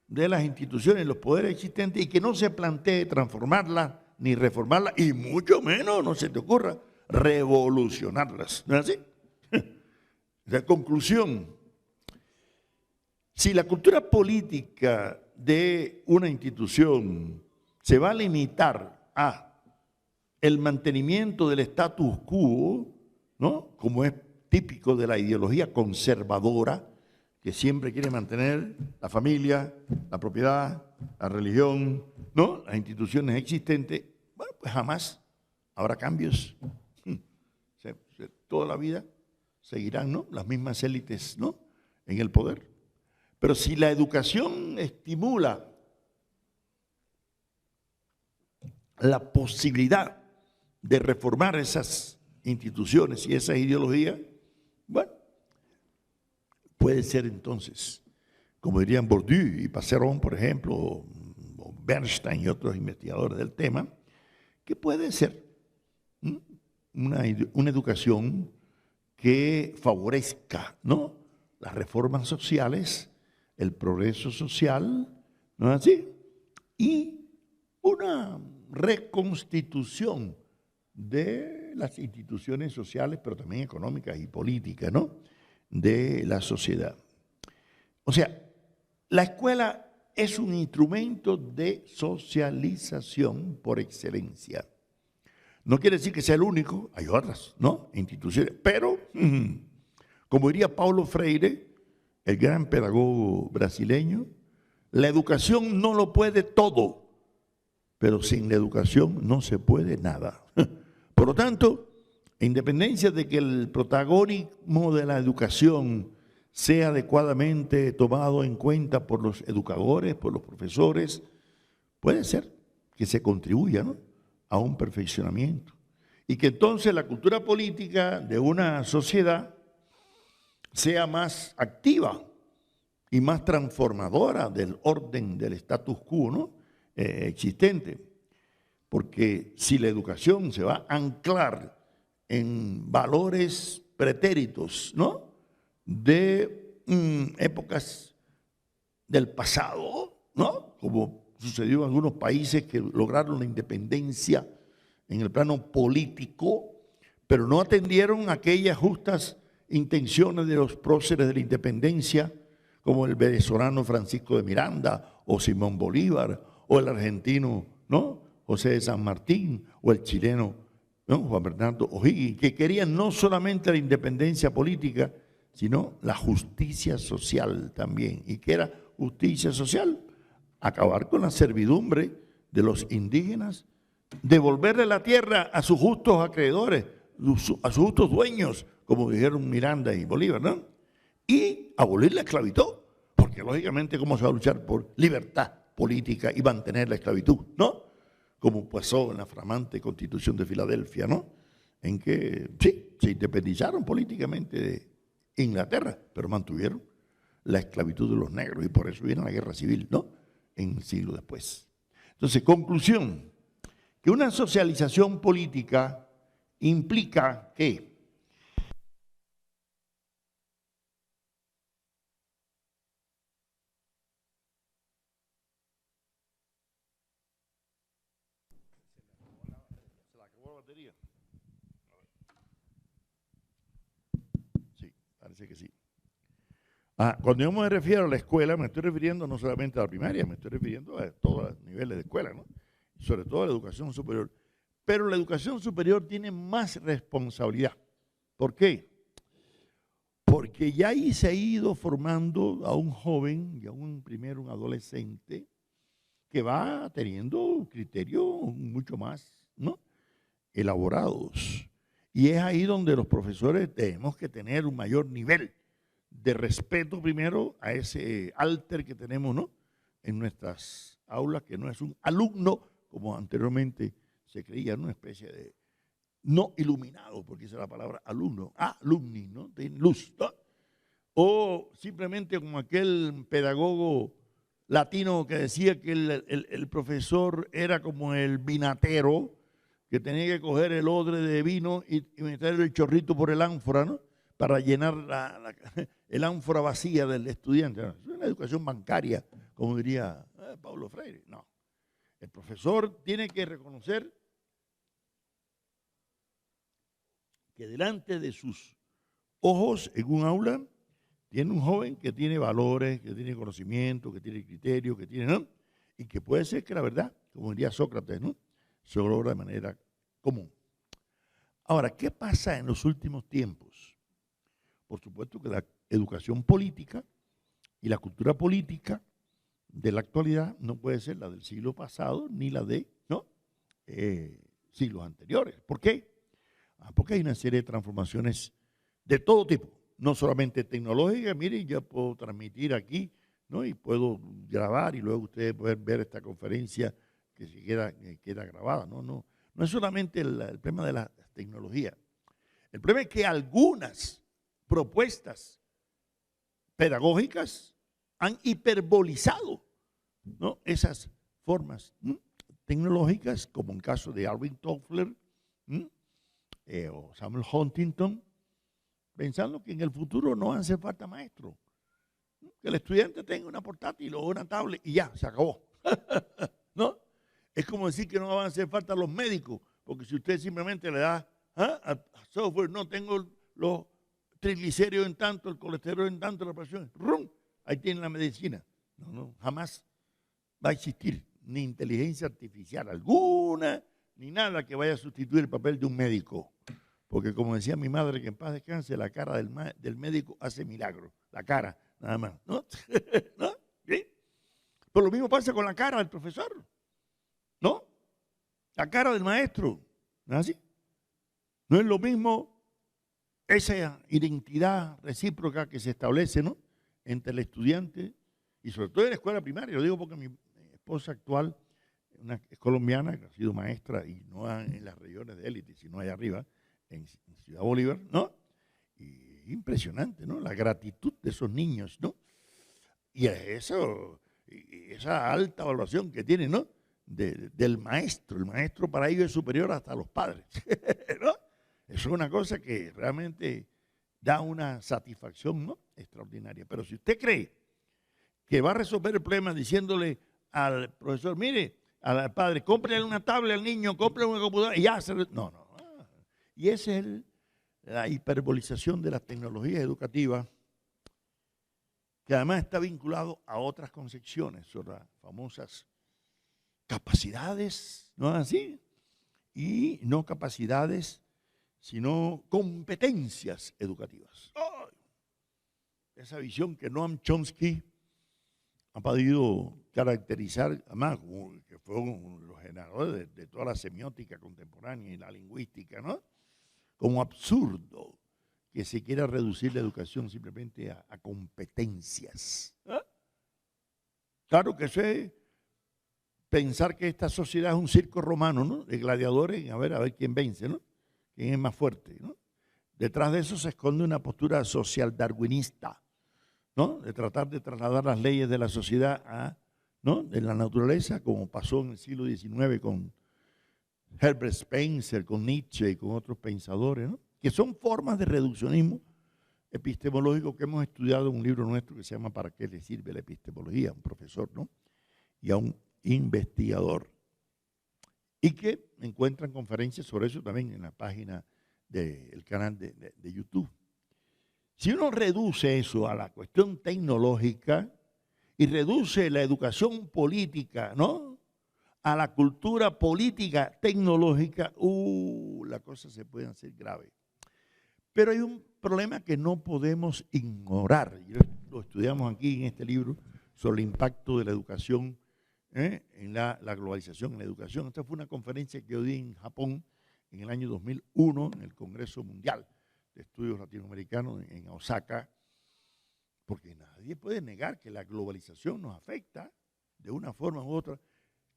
de las instituciones, los poderes existentes, y que no se plantee transformarlas ni reformarlas, y mucho menos, no se te ocurra, revolucionarlas. ¿No es así? La conclusión: si la cultura política de una institución se va a limitar a el mantenimiento del status quo, ¿no?, como es típico de la ideología conservadora, que siempre quiere mantener la familia, la propiedad, la religión, ¿no?, las instituciones existentes, bueno, pues jamás habrá cambios. Toda la vida seguirán, ¿no?, las mismas élites, ¿no?, en el poder. Pero si la educación estimula la posibilidad de reformar esas instituciones y esas ideologías, bueno, puede ser entonces, como dirían Bourdieu y Passeron, por ejemplo, o Bernstein y otros investigadores del tema, que puede ser una educación que favorezca, ¿no?, las reformas sociales, el progreso social, ¿no es así?, y una reconstitución de las instituciones sociales, pero también económicas y políticas, ¿no?, de la sociedad. O sea, la escuela es un instrumento de socialización por excelencia. No quiere decir que sea el único, hay otras, ¿no?, instituciones, pero, como diría Paulo Freire, el gran pedagogo brasileño, la educación no lo puede todo, pero sin la educación no se puede nada. Por lo tanto, en independencia de que el protagonismo de la educación sea adecuadamente tomado en cuenta por los educadores, por los profesores, puede ser que se contribuya, ¿no?, a un perfeccionamiento. Y que entonces la cultura política de una sociedad sea más activa y más transformadora del orden del status quo, ¿no?, existente. Porque si la educación se va a anclar en valores pretéritos, ¿no?, de épocas del pasado, ¿no?, como sucedió en algunos países que lograron la independencia en el plano político, pero no atendieron aquellas justas intenciones de los próceres de la independencia, como el venezolano Francisco de Miranda, o Simón Bolívar, o el argentino, ¿no?, José de San Martín, o el chileno, ¿no?, Juan Bernardo O'Higgins, que querían no solamente la independencia política, sino la justicia social también. ¿Y qué era justicia social? Acabar con la servidumbre de los indígenas, devolverle la tierra a sus justos acreedores, a sus justos dueños, como dijeron Miranda y Bolívar, ¿no?, y abolir la esclavitud, porque lógicamente cómo se va a luchar por libertad política y mantener la esclavitud, ¿no?, como pasó en la flamante Constitución de Filadelfia, ¿no?, en que sí, se independizaron políticamente de Inglaterra, pero mantuvieron la esclavitud de los negros y por eso vino la guerra civil, ¿no?, en el siglo después. Entonces, conclusión, que una socialización política implica que sí, parece que sí. Cuando yo me refiero a la escuela, me estoy refiriendo no solamente a la primaria, me estoy refiriendo a todos los niveles de escuela, ¿no?, sobre todo a la educación superior. Pero la educación superior tiene más responsabilidad. ¿Por qué? Porque ya ahí se ha ido formando a un joven y a primero un adolescente que va teniendo criterios mucho más, ¿no?, elaborados. Y es ahí donde los profesores tenemos que tener un mayor nivel de respeto primero a ese alter que tenemos, ¿no?, en nuestras aulas, que no es un alumno, como anteriormente se creía, ¿no?, una especie de no iluminado, porque esa es la palabra alumno, alumni, ¿no?, tiene luz, ¿no?, o simplemente como aquel pedagogo latino que decía que el profesor era como el vinatero, que tenía que coger el odre de vino y meter el chorrito por el ánfora, ¿no?, para llenar el ánfora vacía del estudiante. Es una educación bancaria, como diría Paulo Freire. No, el profesor tiene que reconocer que delante de sus ojos en un aula tiene un joven que tiene valores, que tiene conocimiento, que tiene criterio, que tiene, ¿no?, y que puede ser que la verdad, como diría Sócrates, ¿no?, se logra de manera común. Ahora, ¿qué pasa en los últimos tiempos? Por supuesto que la educación política y la cultura política de la actualidad no puede ser la del siglo pasado ni la de, ¿no?, siglos anteriores. ¿Por qué? Porque hay una serie de transformaciones de todo tipo, no solamente tecnológicas. Miren, yo puedo transmitir aquí, ¿no?, y puedo grabar y luego ustedes pueden ver esta conferencia que se queda grabada. No es solamente el problema de la tecnología. El problema es que algunas propuestas pedagógicas han hiperbolizado, ¿no?, esas formas tecnológicas, como en el caso de Alvin Toffler o Samuel Huntington, pensando que en el futuro no hace falta maestro, que el estudiante tenga una portátil o una tablet y ya, se acabó. ¿No? Es como decir que no van a hacer falta los médicos, porque si usted simplemente le da a software, no tengo los triglicéridos en tanto, el colesterol en tanto, la presión, ¡rum!, ahí tiene la medicina. No, jamás va a existir ni inteligencia artificial alguna, ni nada que vaya a sustituir el papel de un médico. Porque como decía mi madre, que en paz descanse, la cara del médico hace milagros. La cara, nada más. ¿No? ¿No? ¿Sí? Pero lo mismo pasa con la cara del profesor. ¿No? La cara del maestro. ¿No es así? No es lo mismo esa identidad recíproca que se establece, ¿no?, entre el estudiante y sobre todo en la escuela primaria. Lo digo porque mi esposa actual, es colombiana, que ha sido maestra y no en las regiones de élite, sino allá arriba, en Ciudad Bolívar, ¿no? Y impresionante, ¿no?, la gratitud de esos niños, ¿no? Y eso, y esa alta evaluación que tienen, ¿no?, del maestro. El maestro para ellos es superior hasta a los padres, ¿no? Eso es una cosa que realmente da una satisfacción, ¿no?, extraordinaria. Pero si usted cree que va a resolver el problema diciéndole al profesor, mire, al padre, cómprele una tablet al niño, cómprele una computadora y ya se... No, no. Y esa es la hiperbolización de las tecnologías educativas, que además está vinculado a otras concepciones sobre las famosas capacidades, ¿no es así? Y no capacidades, sino competencias educativas. ¡Oh! Esa visión que Noam Chomsky ha podido caracterizar, además, que fue uno de los generadores de toda la semiótica contemporánea y la lingüística, ¿no?, como absurdo que se quiera reducir la educación simplemente a competencias. ¿Ah? Claro que eso es pensar que esta sociedad es un circo romano, ¿no?, de gladiadores, a ver quién vence, ¿no?, quién es más fuerte, ¿no? Detrás de eso se esconde una postura social darwinista, ¿no?, de tratar de trasladar las leyes de la sociedad ¿no?, de la naturaleza, como pasó en el siglo XIX con Herbert Spencer, con Nietzsche y con otros pensadores, ¿no?, que son formas de reduccionismo epistemológico que hemos estudiado en un libro nuestro que se llama ¿Para qué le sirve la epistemología?, a un profesor, ¿no?, y a un investigador, y que encuentran conferencias sobre eso también en la página del canal de YouTube. Si uno reduce eso a la cuestión tecnológica y reduce la educación política, ¿no?, a la cultura política tecnológica, la cosa se puede hacer grave. Pero hay un problema que no podemos ignorar. Lo estudiamos aquí en este libro sobre el impacto de la educación, en la globalización en la educación. Esta fue una conferencia que yo di en Japón en el año 2001 en el Congreso Mundial de Estudios Latinoamericanos en Osaka, porque nadie puede negar que la globalización nos afecta de una forma u otra,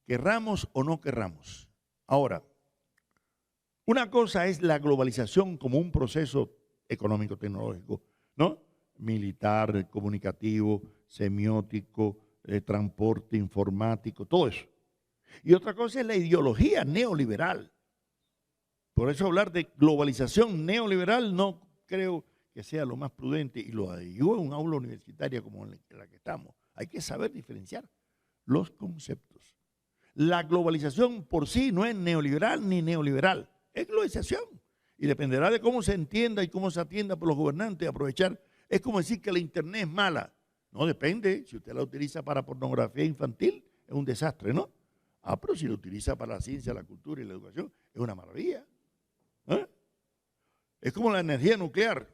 querramos o no querramos. Ahora, una cosa es la globalización como un proceso económico-tecnológico, ¿no?, militar, comunicativo, semiótico, transporte, informático, todo eso. Y otra cosa es la ideología neoliberal. Por eso hablar de globalización neoliberal no creo que sea lo más prudente, y lo digo en un aula universitaria como en la que estamos. Hay que saber diferenciar los conceptos. La globalización por sí no es neoliberal ni neoliberal, es globalización. Y dependerá de cómo se entienda y cómo se atienda por los gobernantes. Aprovechar, es como decir que la internet es mala. No, depende. Si usted la utiliza para pornografía infantil, es un desastre, ¿no? Pero si la utiliza para la ciencia, la cultura y la educación, es una maravilla. Es como la energía nuclear.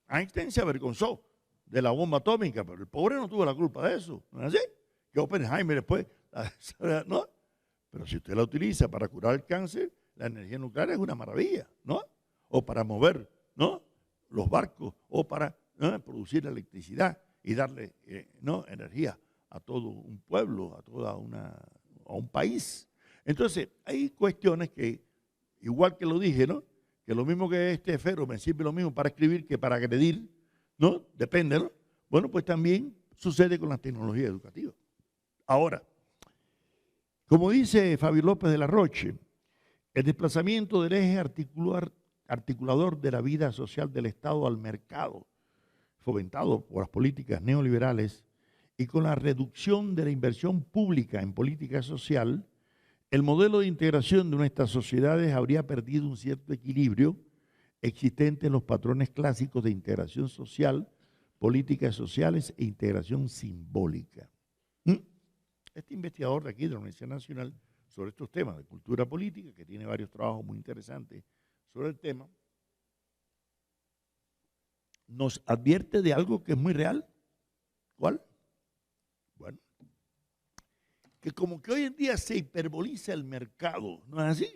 Einstein se avergonzó de la bomba atómica, pero el pobre no tuvo la culpa de eso. ¿No es así? Que Oppenheimer después, ¿no? Pero si usted la utiliza para curar el cáncer, la energía nuclear es una maravilla, ¿no? O para mover, ¿no?, los barcos, o para producir electricidad y darle ¿no?, energía a todo un pueblo, a un país. Entonces, hay cuestiones que, igual que lo dije, ¿no?, que lo mismo que este esfero me sirve lo mismo para escribir que para agredir, ¿no? Depende, ¿no? Bueno, pues también sucede con la tecnología educativa. Ahora, como dice Fabio López de la Roche, el desplazamiento del eje articulador de la vida social del Estado al mercado, fomentado por las políticas neoliberales, y con la reducción de la inversión pública en política social, el modelo de integración de nuestras sociedades habría perdido un cierto equilibrio existente en los patrones clásicos de integración social, políticas sociales e integración simbólica. Este investigador de aquí, de la Universidad Nacional, sobre estos temas de cultura política, que tiene varios trabajos muy interesantes sobre el tema, nos advierte de algo que es muy real. ¿Cuál? Bueno, que como que hoy en día se hiperboliza el mercado, ¿no es así?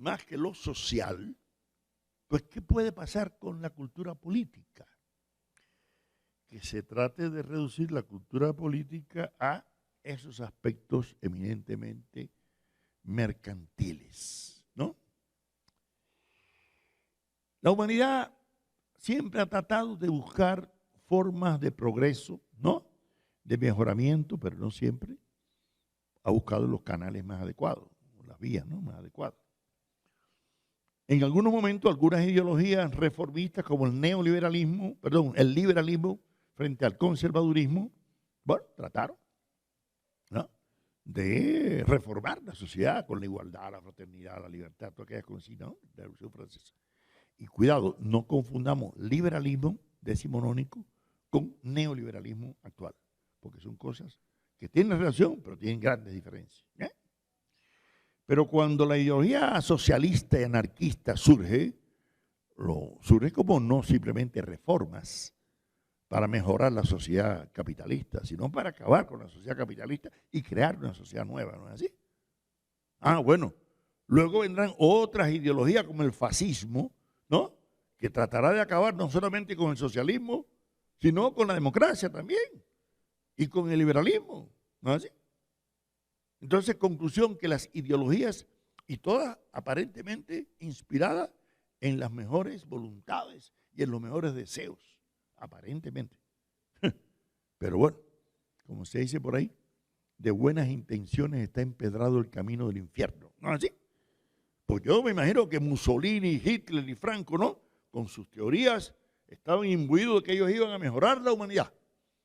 más que lo social, pues ¿qué puede pasar con la cultura política? Que se trate de reducir la cultura política a esos aspectos eminentemente mercantiles, ¿no? La humanidad siempre ha tratado de buscar formas de progreso, ¿no? De mejoramiento, pero no siempre ha buscado los canales más adecuados, las vías, ¿no? Más adecuadas. En algunos momentos, algunas ideologías reformistas como el neoliberalismo, el liberalismo frente al conservadurismo, bueno, trataron, ¿no?, de reformar la sociedad con la igualdad, la fraternidad, la libertad, todas aquellas consignas, ¿no?, de la Revolución Francesa. Y cuidado, no confundamos liberalismo decimonónico con neoliberalismo actual, porque son cosas que tienen relación, pero tienen grandes diferencias, ¿eh? Pero cuando la ideología socialista y anarquista surge como no simplemente reformas para mejorar la sociedad capitalista, sino para acabar con la sociedad capitalista y crear una sociedad nueva, ¿no es así? Ah, bueno, luego vendrán otras ideologías como el fascismo, ¿no?, que tratará de acabar no solamente con el socialismo, sino con la democracia también y con el liberalismo, ¿no es así? Entonces, conclusión, que las ideologías, y todas aparentemente inspiradas en las mejores voluntades y en los mejores deseos, aparentemente. Pero bueno, como se dice por ahí, de buenas intenciones está empedrado el camino del infierno, ¿no es así? Pues yo me imagino que Mussolini, Hitler y Franco, ¿no?, con sus teorías, estaban imbuidos de que ellos iban a mejorar la humanidad.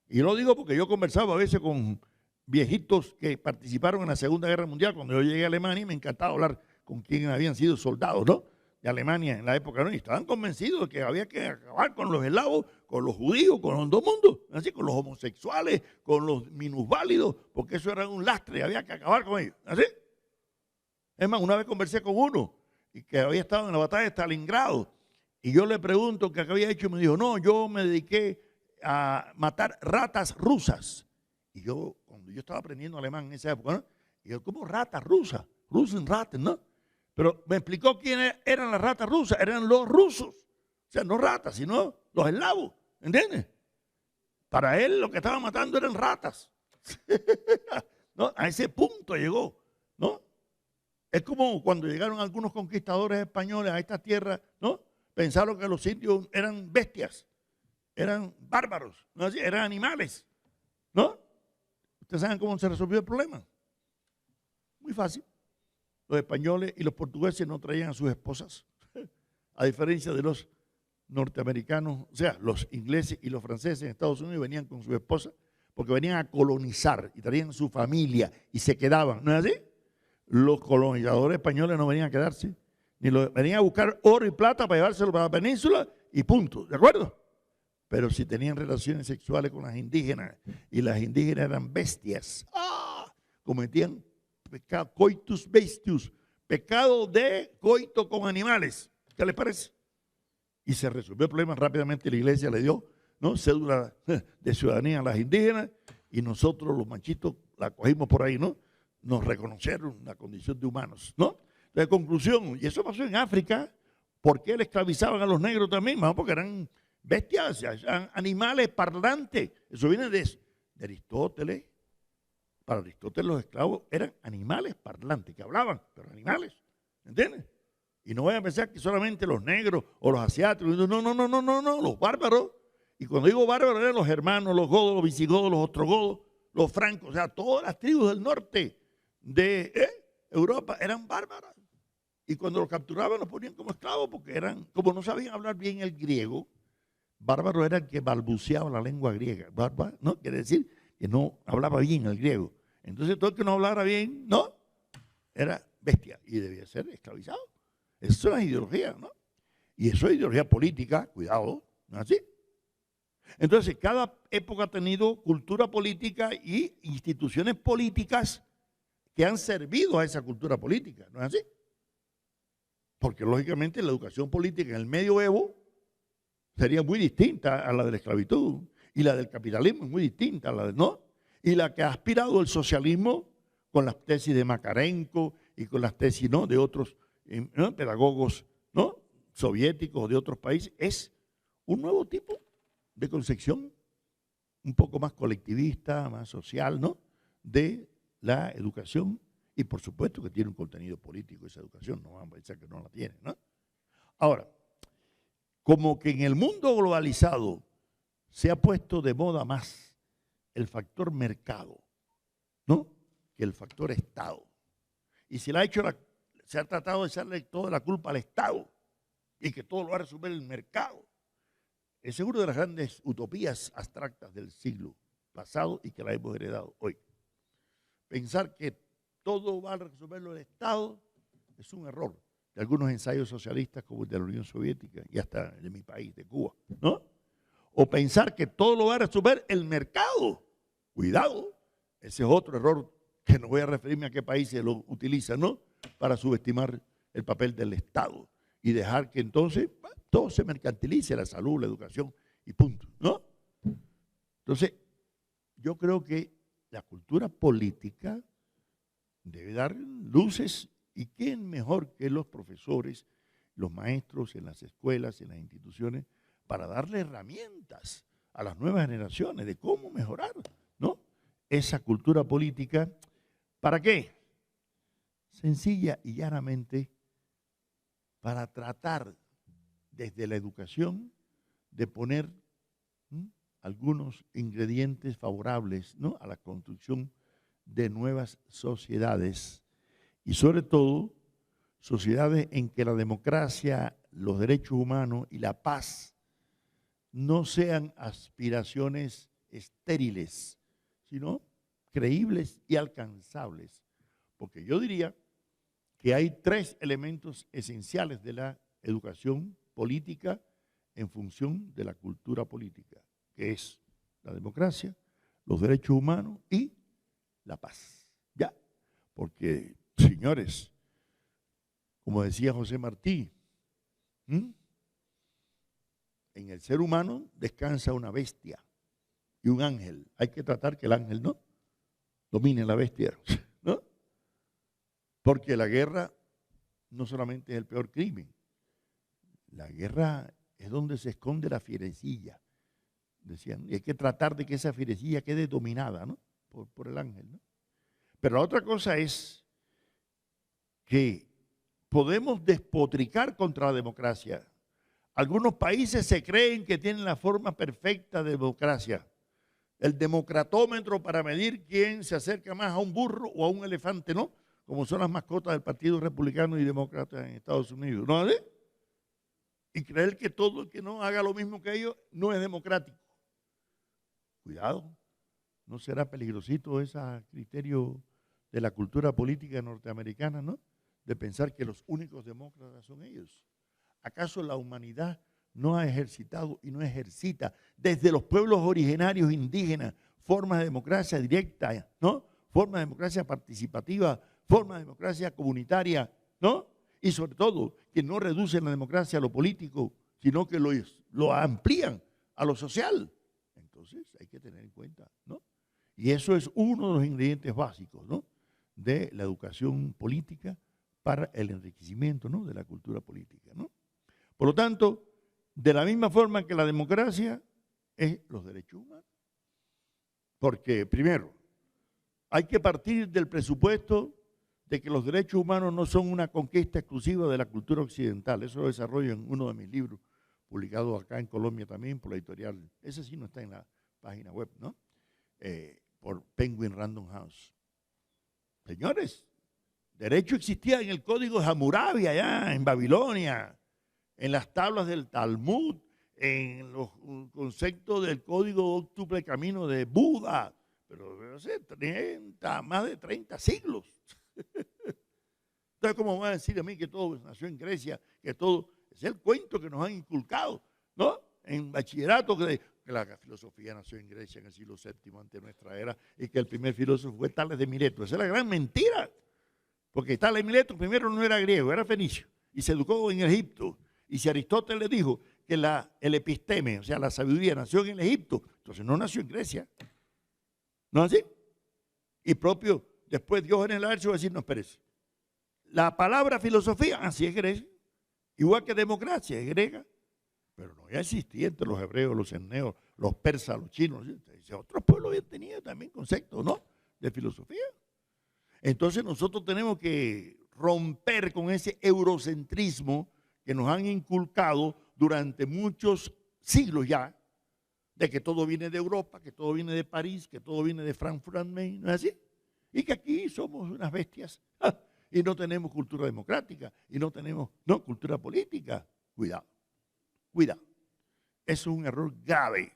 Y lo digo porque yo conversaba a veces con viejitos que participaron en la Segunda Guerra Mundial. Cuando yo llegué a Alemania, me encantaba hablar con quienes habían sido soldados, ¿no?, de Alemania en la época, ¿no?, y estaban convencidos de que había que acabar con los eslavos, con los judíos, con todo el mundo, así, con los homosexuales, con los minusválidos, porque eso era un lastre, había que acabar con ellos, así. Es más, una vez conversé con uno y que había estado en la batalla de Stalingrado, y yo le pregunto qué había hecho y me dijo, no, yo me dediqué a matar ratas rusas. Y yo, cuando yo estaba aprendiendo alemán en esa época, ¿no?, y yo, ¿cómo ratas rusas? Russenratten, ¿no? Pero me explicó quiénes eran las ratas rusas, eran los rusos. O sea, no ratas, sino los eslavos, ¿entiendes? Para él lo que estaba matando eran ratas. ¿No? A ese punto llegó, ¿no? Es como cuando llegaron algunos conquistadores españoles a estas tierras, ¿no? Pensaron que los indios eran bestias, eran bárbaros, ¿no? Eran animales, ¿no? ¿Ustedes saben cómo se resolvió el problema? Muy fácil. Los españoles y los portugueses no traían a sus esposas, a diferencia de los norteamericanos, o sea, los ingleses y los franceses en Estados Unidos venían con sus esposas porque venían a colonizar y traían su familia y se quedaban, ¿no es así? Los colonizadores españoles no venían a quedarse, venían a buscar oro y plata para llevárselo para la península y punto, ¿de acuerdo? Pero si tenían relaciones sexuales con las indígenas y las indígenas eran bestias, cometían pecado, coitus bestius, pecado de coito con animales. ¿Qué les parece? Y se resolvió el problema rápidamente. La iglesia le dio, ¿no?, cédula de ciudadanía a las indígenas y nosotros los manchitos la cogimos por ahí, ¿no? Nos reconocieron la condición de humanos, ¿no? De conclusión, y eso pasó en África. ¿Por qué le esclavizaban a los negros también? ¿No? Porque eran bestias, eran animales parlantes. Eso viene de Aristóteles. Para Aristóteles los esclavos eran animales parlantes, que hablaban, pero animales, ¿entiendes? Y no vayan a pensar que solamente los negros o los asiáticos, no, los bárbaros. Y cuando digo bárbaros eran los germanos, los godos, los visigodos, los ostrogodos, los francos, o sea, todas las tribus del norte de Europa eran bárbaras. Y cuando los capturaban los ponían como esclavos porque eran, como no sabían hablar bien el griego, bárbaro era el que balbuceaba la lengua griega. Bárbaro, ¿no? Quiere decir que no hablaba bien el griego. Entonces todo el que no hablara bien, ¿no?, era bestia y debía ser esclavizado. Eso es una ideología, ¿no? Y eso es ideología política, cuidado, ¿no es así? Entonces, cada época ha tenido cultura política y instituciones políticas que han servido a esa cultura política, ¿no es así? Porque lógicamente la educación política en el medioevo sería muy distinta a la de la esclavitud, y la del capitalismo es muy distinta a la de, ¿no? Y la que ha aspirado el socialismo con las tesis de Makarenko y con las tesis, ¿no?, de otros ¿no?, pedagogos, ¿no?, soviéticos o de otros países, es un nuevo tipo de concepción un poco más colectivista, más social, ¿no?, de la educación, y por supuesto que tiene un contenido político esa educación, no vamos a pensar que no la tiene, ¿no? Ahora, como que en el mundo globalizado se ha puesto de moda más el factor mercado, ¿no?, que el factor Estado. Y se ha tratado de echarle toda la culpa al Estado y que todo lo va a resolver el mercado. Es seguro de las grandes utopías abstractas del siglo pasado y que la hemos heredado hoy. Pensar que todo va a resolverlo el Estado es un error de algunos ensayos socialistas como el de la Unión Soviética y hasta de mi país, de Cuba, ¿no? O pensar que todo lo va a resolver el mercado. Cuidado, ese es otro error que no voy a referirme a qué países lo utilizan, ¿no?, para subestimar el papel del Estado y dejar que entonces todo se mercantilice, la salud, la educación y punto, ¿no? Entonces, yo creo que la cultura política debe dar luces, y quién mejor que los profesores, los maestros en las escuelas, en las instituciones, para darle herramientas a las nuevas generaciones de cómo mejorar, ¿no?, esa cultura política. ¿Para qué? Sencilla y llanamente para tratar desde la educación de poner algunos ingredientes favorables, ¿no?, a la construcción de nuevas sociedades y sobre todo sociedades en que la democracia, los derechos humanos y la paz no sean aspiraciones estériles, sino creíbles y alcanzables. Porque yo diría que hay tres elementos esenciales de la educación política en función de la cultura política, que es la democracia, los derechos humanos y la paz. Ya, porque, señores, como decía José Martí, en el ser humano descansa una bestia y un ángel. Hay que tratar que el ángel no domine la bestia, ¿no? Porque la guerra no solamente es el peor crimen, la guerra es donde se esconde la fierecilla, decían, y hay que tratar de que esa fierecilla quede dominada, ¿no?, por el ángel, ¿no? Pero la otra cosa es que podemos despotricar contra la democracia. Algunos países se creen que tienen la forma perfecta de democracia, el democratómetro para medir quién se acerca más a un burro o a un elefante, ¿no?, como son las mascotas del Partido Republicano y Demócrata en Estados Unidos, ¿no? Y creer que todo el que no haga lo mismo que ellos no es democrático. Cuidado, ¿no será peligrosito ese criterio de la cultura política norteamericana, ¿no?, de pensar que los únicos demócratas son ellos? ¿Acaso la humanidad no ha ejercitado y no ejercita desde los pueblos originarios indígenas formas de democracia directa, ¿no?, formas de democracia participativa, formas de democracia comunitaria, ¿no?, y sobre todo que no reducen la democracia a lo político, sino que lo amplían a lo social? Entonces hay que tener en cuenta, ¿no? Y eso es uno de los ingredientes básicos, ¿no?, de la educación política para el enriquecimiento, ¿no?, de la cultura política, ¿no? Por lo tanto, de la misma forma que la democracia es los derechos humanos. Porque, primero, hay que partir del presupuesto de que los derechos humanos no son una conquista exclusiva de la cultura occidental. Eso lo desarrollo en uno de mis libros, publicado acá en Colombia también por la editorial. Ese sí no está en la página web, ¿no? Por Penguin Random House. Señores, derecho existía en el código de Hammurabi allá en Babilonia, en las tablas del Talmud, en los conceptos del código octuple camino de Buda, pero hace más de 30 siglos. Entonces, ¿cómo van a decir a mí que todo nació en Grecia? Que todo es el cuento que nos han inculcado, ¿no?, en bachillerato, que la filosofía nació en Grecia en el siglo VII antes de nuestra era y que el primer filósofo fue Tales de Mileto. Esa es la gran mentira, porque Tales de Mileto primero no era griego, era fenicio y se educó en Egipto. Y si Aristóteles dijo que el episteme, o sea, la sabiduría, nació en el Egipto, entonces no nació en Grecia. ¿No es así? Y propio, después Diógenes Laercio va a decir, no, espérese, la palabra filosofía, así es griega. Igual que democracia, es griega. Pero no ya existía entre los hebreos, los eneos, los persas, los chinos. Otros pueblos habían tenido también conceptos, ¿no?, de filosofía. Entonces nosotros tenemos que romper con ese eurocentrismo que nos han inculcado durante muchos siglos ya, de que todo viene de Europa, que todo viene de París, que todo viene de Frankfurt am Main, ¿no es así? Y que aquí somos unas bestias y no tenemos cultura democrática y no tenemos cultura política. Cuidado, cuidado. Eso es un error grave.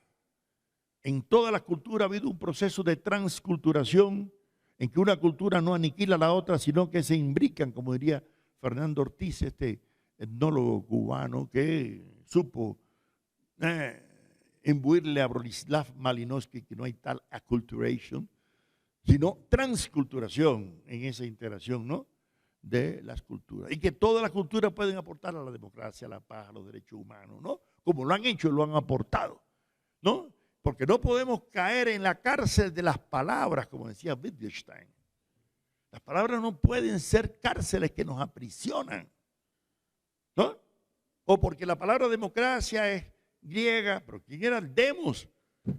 En todas las culturas ha habido un proceso de transculturación en que una cultura no aniquila a la otra, sino que se imbrican, como diría Fernando Ortiz, este etnólogo cubano que supo imbuirle a Bronislav Malinowski que no hay tal acculturation, sino transculturación en esa integración, ¿no?, de las culturas. Y que todas las culturas pueden aportar a la democracia, a la paz, a los derechos humanos, ¿no? Como lo han hecho, lo han aportado, ¿no? Porque no podemos caer en la cárcel de las palabras, como decía Wittgenstein. Las palabras no pueden ser cárceles que nos aprisionan, ¿no? O porque la palabra democracia es griega, pero ¿quién era el demos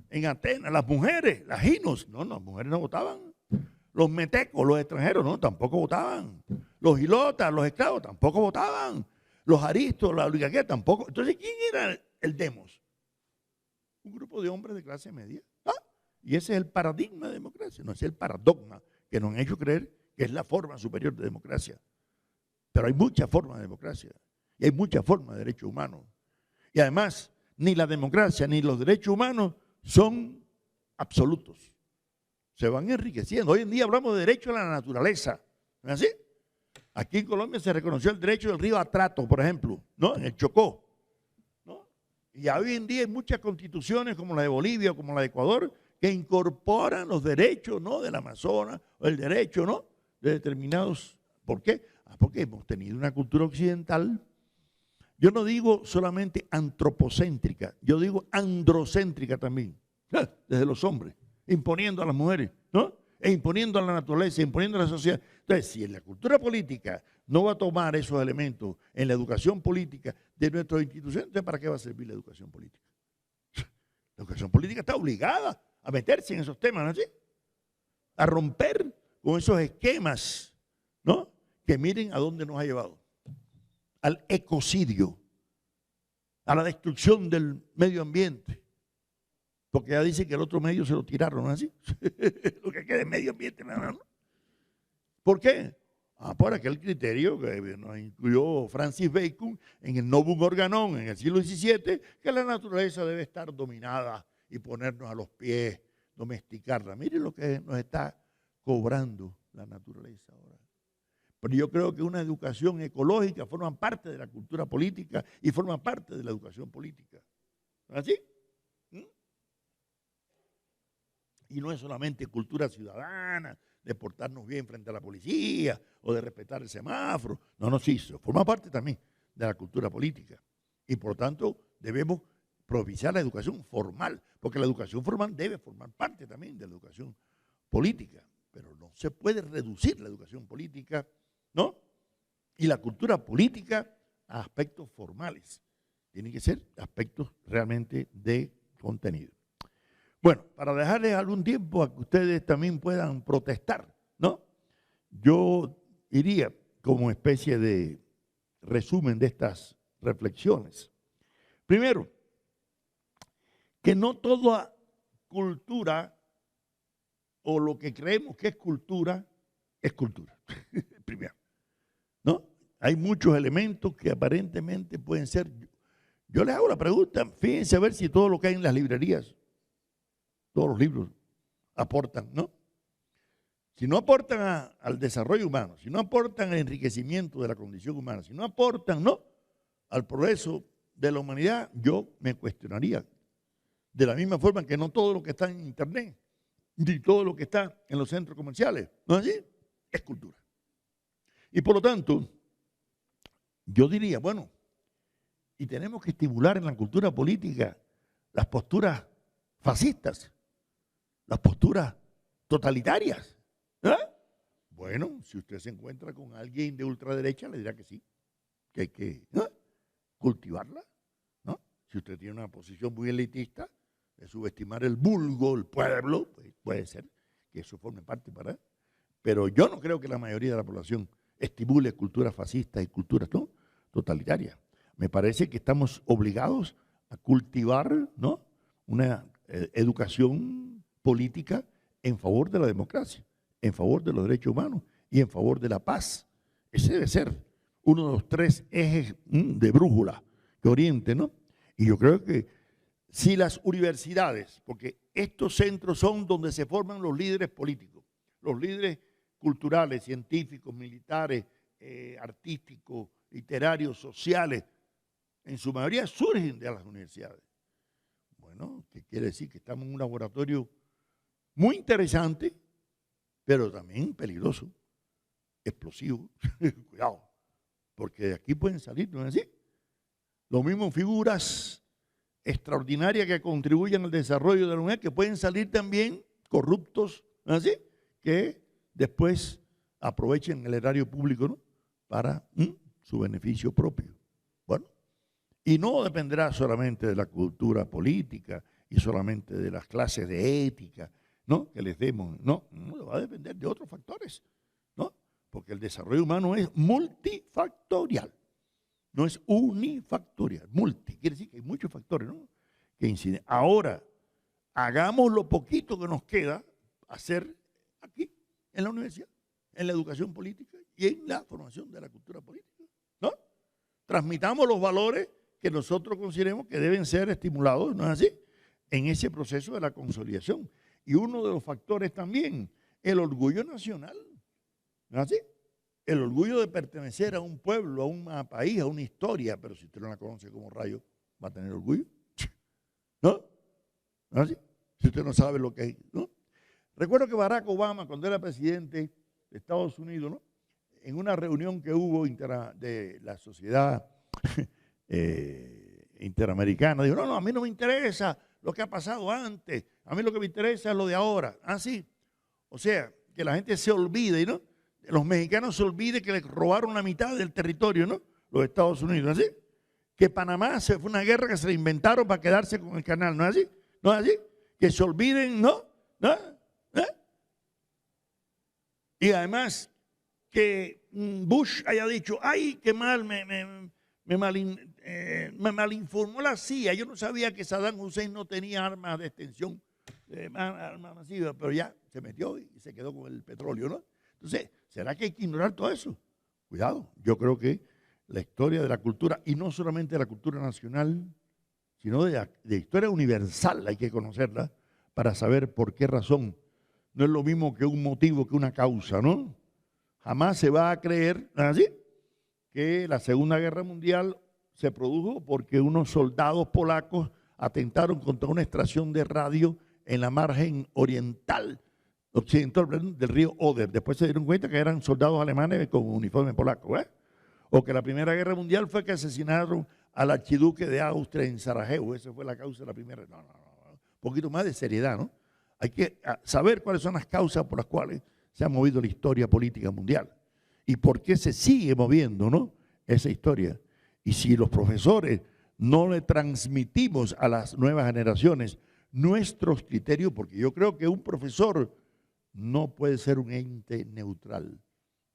en Atenas? Las mujeres, las ginos. No, las mujeres no votaban. Los metecos, los extranjeros, no, tampoco votaban. Los hilotas, los esclavos, tampoco votaban. Los aristos, la oligarquía, tampoco. Entonces, ¿quién era el demos? Un grupo de hombres de clase media. Y ese es el paradigma de democracia, no es el paradigma que nos han hecho creer que es la forma superior de democracia. Pero hay muchas formas de democracia y hay muchas formas de derechos humanos. Y además, ni la democracia ni los derechos humanos son absolutos. Se van enriqueciendo. Hoy en día hablamos de derecho a la naturaleza, ¿no es así? Aquí en Colombia se reconoció el derecho del río Atrato, por ejemplo, ¿no?, en el Chocó. Y hoy en día hay muchas constituciones como la de Bolivia o como la de Ecuador que incorporan los derechos, ¿no?, del Amazonas o el derecho, ¿no?, de determinados. ¿Por qué? Porque hemos tenido una cultura occidental. Yo no digo solamente antropocéntrica, yo digo androcéntrica también, desde los hombres, imponiendo a las mujeres, ¿no?, e imponiendo a la naturaleza, imponiendo a la sociedad. Entonces, si en la cultura política no va a tomar esos elementos en la educación política de nuestras instituciones, entonces ¿para qué va a servir la educación política? La educación política está obligada a meterse en esos temas, ¿no es así? A romper con esos esquemas, ¿no?, que miren a dónde nos ha llevado. Al ecocidio, a la destrucción del medio ambiente. Porque ya dice que el otro medio se lo tiraron, ¿no es así? Lo que queda es medio ambiente, ¿no? ¿Por qué? Por aquel criterio que nos incluyó Francis Bacon en el Novum Organon en el siglo XVII, que la naturaleza debe estar dominada y ponernos a los pies, domesticarla. Miren lo que nos está cobrando la naturaleza ahora. Pero yo creo que una educación ecológica forma parte de la cultura política y forma parte de la educación política. ¿No es así? Y no es solamente cultura ciudadana, de portarnos bien frente a la policía o de respetar el semáforo. No, sí, eso forma parte también de la cultura política. Y por lo tanto debemos propiciar la educación formal, porque la educación formal debe formar parte también de la educación política. Pero no se puede reducir la educación política, ¿no?, y la cultura política a aspectos formales. Tienen que ser aspectos realmente de contenido. Bueno, para dejarles algún tiempo a que ustedes también puedan protestar, ¿no?, yo iría como especie de resumen de estas reflexiones. Primero, que no toda cultura o lo que creemos que es cultura, primero, ¿no? Hay muchos elementos que aparentemente pueden ser. Yo les hago la pregunta, fíjense a ver si todo lo que hay en las librerías, todos los libros aportan, ¿no? Si no aportan al desarrollo humano, si no aportan al enriquecimiento de la condición humana, si no aportan, ¿no?, al progreso de la humanidad, yo me cuestionaría. De la misma forma que no todo lo que está en internet, ni todo lo que está en los centros comerciales, ¿no es así?, es cultura. Y por lo tanto, yo diría, bueno, y tenemos que estimular en la cultura política las posturas fascistas, las posturas totalitarias. Bueno, si usted se encuentra con alguien de ultraderecha, le dirá que sí, que hay que, ¿no?, cultivarla, ¿no? Si usted tiene una posición muy elitista, de subestimar el vulgo, el pueblo, pues puede ser que eso forme parte para... Pero yo no creo que la mayoría de la población estimule culturas fascistas y culturas, ¿no?, totalitarias. Me parece que estamos obligados a cultivar, ¿no?, una educación política en favor de la democracia, en favor de los derechos humanos y en favor de la paz. Ese debe ser uno de los 3 ejes de brújula que oriente, ¿no? Y yo creo que si las universidades, porque estos centros son donde se forman los líderes políticos, los líderes culturales, científicos, militares, artísticos, literarios, sociales, en su mayoría surgen de las universidades. Bueno, ¿qué quiere decir? Que estamos en un laboratorio muy interesante, pero también peligroso, explosivo. Cuidado, porque de aquí pueden salir, ¿no es así? Lo mismo figuras extraordinarias que contribuyen al desarrollo de la humanidad, que pueden salir también corruptos, ¿no es así?, que después aprovechen el erario público, ¿no?, para su beneficio propio. Bueno, y no dependerá solamente de la cultura política y solamente de las clases de ética, ¿no?, que les demos, no va a depender de otros factores, ¿no?, porque el desarrollo humano es multifactorial, no es unifactorial, quiere decir que hay muchos factores, ¿no?, que inciden. Ahora, hagamos lo poquito que nos queda hacer aquí, en la universidad, en la educación política y en la formación de la cultura política, ¿no? Transmitamos los valores que nosotros consideremos que deben ser estimulados, ¿no es así?, en ese proceso de la consolidación. Y uno de los factores también, el orgullo nacional, ¿no es así? El orgullo de pertenecer a un pueblo, a un país, a una historia, pero si usted no la conoce como rayo, ¿va a tener orgullo? ¿No? ¿No es así? Si usted no sabe lo que hay, ¿no? Recuerdo que Barack Obama, cuando era presidente de Estados Unidos, ¿no?, en una reunión que hubo de la sociedad interamericana, dijo, no, a mí no me interesa lo que ha pasado antes, a mí lo que me interesa es lo de ahora. Ah, sí. O sea, que la gente se olvide, ¿no? Los mexicanos se olviden que les robaron la mitad del territorio, ¿no?, los Estados Unidos, ¿no es así? Que Panamá fue una guerra que se le inventaron para quedarse con el canal, ¿no es así? ¿No es así? Que se olviden, ¿no? ¿No? ¿Eh? Y además que Bush haya dicho, ay, qué mal, me malinformó la CIA, yo no sabía que Saddam Hussein no tenía armas de extensión, armas masivas, pero ya se metió y se quedó con el petróleo, ¿no? Entonces, ¿será que hay que ignorar todo eso? Cuidado, yo creo que la historia de la cultura, y no solamente de la cultura nacional, sino de la historia universal, hay que conocerla para saber por qué razón. No es lo mismo que un motivo, que una causa, ¿no? Jamás se va a creer, ¿así?, que la Segunda Guerra Mundial se produjo porque unos soldados polacos atentaron contra una estación de radio en la margen occidental del río Oder. Después se dieron cuenta que eran soldados alemanes con uniforme polaco, ¿eh? O que la Primera Guerra Mundial fue que asesinaron al archiduque de Austria en Sarajevo. Esa fue la causa de la primera. No. Un poquito más de seriedad, ¿no? Hay que saber cuáles son las causas por las cuales se ha movido la historia política mundial y por qué se sigue moviendo, ¿no?, esa historia. Y si los profesores no le transmitimos a las nuevas generaciones nuestros criterios, porque yo creo que un profesor no puede ser un ente neutral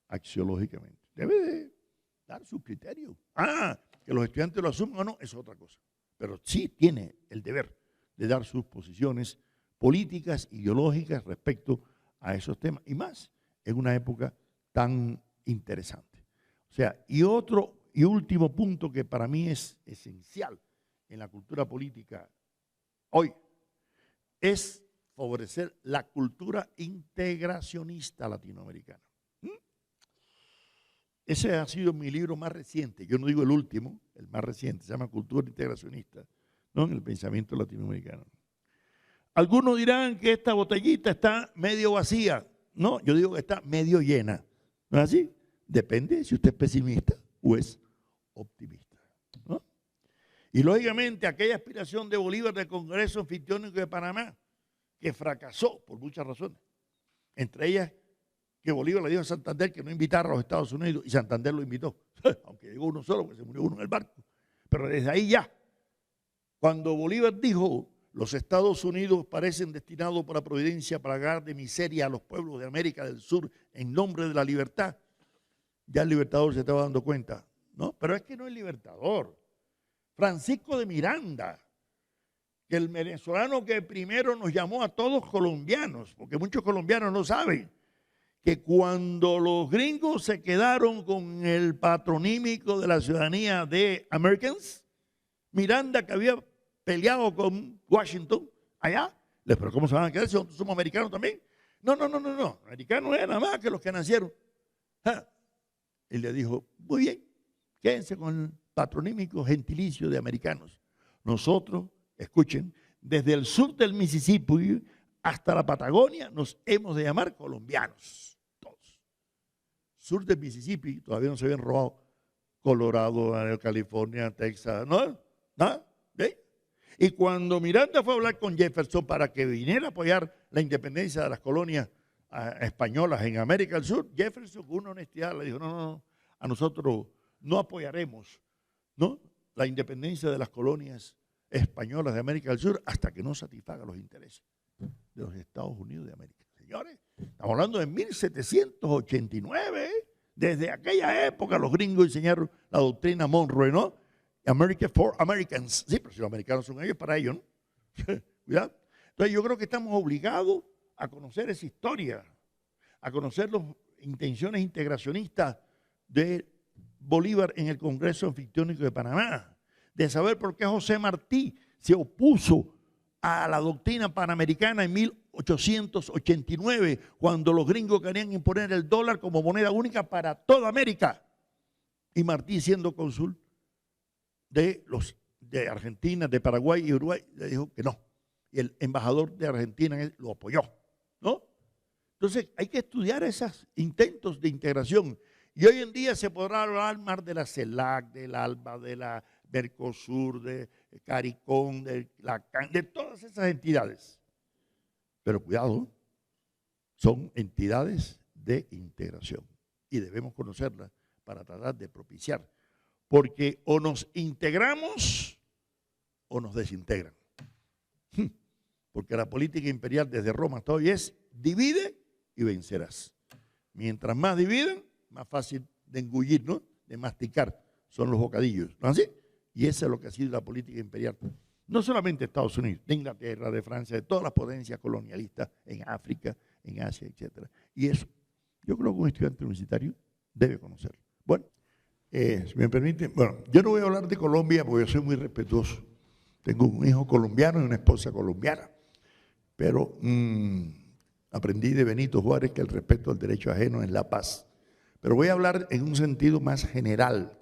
axiológicamente. Debe de dar sus criterios. Que los estudiantes lo asuman o no, es otra cosa. Pero sí tiene el deber de dar sus posiciones políticas, ideológicas respecto a esos temas. Y más en una época tan interesante. O sea, y último punto que para mí es esencial en la cultura política hoy es favorecer la cultura integracionista latinoamericana. Ese ha sido mi libro más reciente, yo no digo el último, el más reciente, se llama Cultura Integracionista, ¿no?, en el pensamiento latinoamericano. Algunos dirán que esta botellita está medio vacía, no, yo digo que está medio llena, ¿no es así? Depende si usted es pesimista o es optimista, ¿no? Y lógicamente aquella aspiración de Bolívar del Congreso Anfictiónico de Panamá, que fracasó por muchas razones, entre ellas que Bolívar le dijo a Santander que no invitara a los Estados Unidos y Santander lo invitó, aunque llegó uno solo, porque se murió uno en el barco. Pero desde ahí ya, cuando Bolívar dijo, los Estados Unidos parecen destinados por la providencia para pagar de miseria a los pueblos de América del Sur en nombre de la libertad, ya el Libertador se estaba dando cuenta, ¿no? Pero es que no es Libertador. Francisco de Miranda, que el venezolano que primero nos llamó a todos colombianos, porque muchos colombianos no saben que cuando los gringos se quedaron con el patronímico de la ciudadanía de Americans, Miranda, que había peleado con Washington allá, pero ¿cómo se van a quedar si somos americanos también? No, americanos eran nada más que los que nacieron. Y le dijo, muy bien, quédense con el patronímico gentilicio de americanos. Nosotros, escuchen, desde el sur del Mississippi hasta la Patagonia nos hemos de llamar colombianos, todos. Sur del Mississippi, todavía no se habían robado Colorado, California, Texas, ¿no? ¿Nada? ¿Sí? Y cuando Miranda fue a hablar con Jefferson para que viniera a apoyar la independencia de las colonias españolas en América del Sur, Jefferson con una honestidad le dijo, no, a nosotros no apoyaremos, ¿no?, la independencia de las colonias españolas de América del Sur hasta que no satisfaga los intereses de los Estados Unidos de América. Señores, estamos hablando de 1789, desde aquella época los gringos enseñaron la doctrina Monroe, ¿no? America for Americans. Sí, pero si los americanos son ellos, para ellos, ¿no? Cuidado. Entonces yo creo que estamos obligados a conocer esa historia, a conocer las intenciones integracionistas de Bolívar en el Congreso Anfictiónico de Panamá, de saber por qué José Martí se opuso a la doctrina panamericana en 1889, cuando los gringos querían imponer el dólar como moneda única para toda América. Y Martí, siendo cónsul de Argentina, de Paraguay y Uruguay, le dijo que no. Y el embajador de Argentina lo apoyó, ¿no? Entonces hay que estudiar esos intentos de integración. Y hoy en día se podrá hablar más de la CELAC, del ALBA, de la Mercosur, de CARICOM, de la CAN, de todas esas entidades. Pero cuidado, son entidades de integración y debemos conocerlas para tratar de propiciar. Porque o nos integramos o nos desintegran. Porque la política imperial desde Roma hasta hoy es divide y vencerás. Mientras más dividen, más fácil de engullir, ¿no?, de masticar, son los bocadillos, ¿no es así? Y esa es lo que ha sido la política imperial. No solamente de Estados Unidos, de Inglaterra, de Francia, de todas las potencias colonialistas en África, en Asia, etc. Y eso, yo creo que un estudiante universitario debe conocerlo. Bueno, si me permiten, bueno, yo no voy a hablar de Colombia porque yo soy muy respetuoso. Tengo un hijo colombiano y una esposa colombiana, pero aprendí de Benito Juárez que el respeto al derecho ajeno es la paz. Pero voy a hablar en un sentido más general,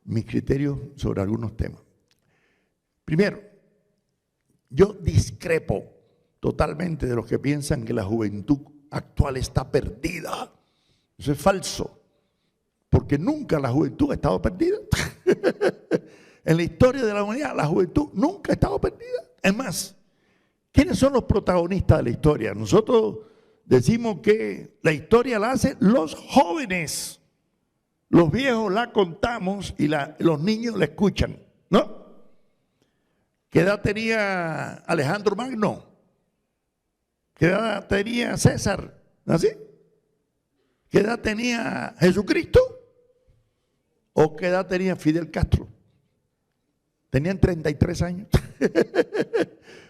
mis criterios sobre algunos temas. Primero, yo discrepo totalmente de los que piensan que la juventud actual está perdida. Eso es falso, porque nunca la juventud ha estado perdida. En la historia de la humanidad, la juventud nunca ha estado perdida. Es más, ¿quiénes son los protagonistas de la historia? Nosotros decimos que la historia la hacen los jóvenes. Los viejos la contamos y los niños la escuchan, ¿no? ¿Qué edad tenía Alejandro Magno? ¿Qué edad tenía César? ¿Así? ¿Qué edad tenía Jesucristo? ¿O qué edad tenía Fidel Castro? Tenían 33 años.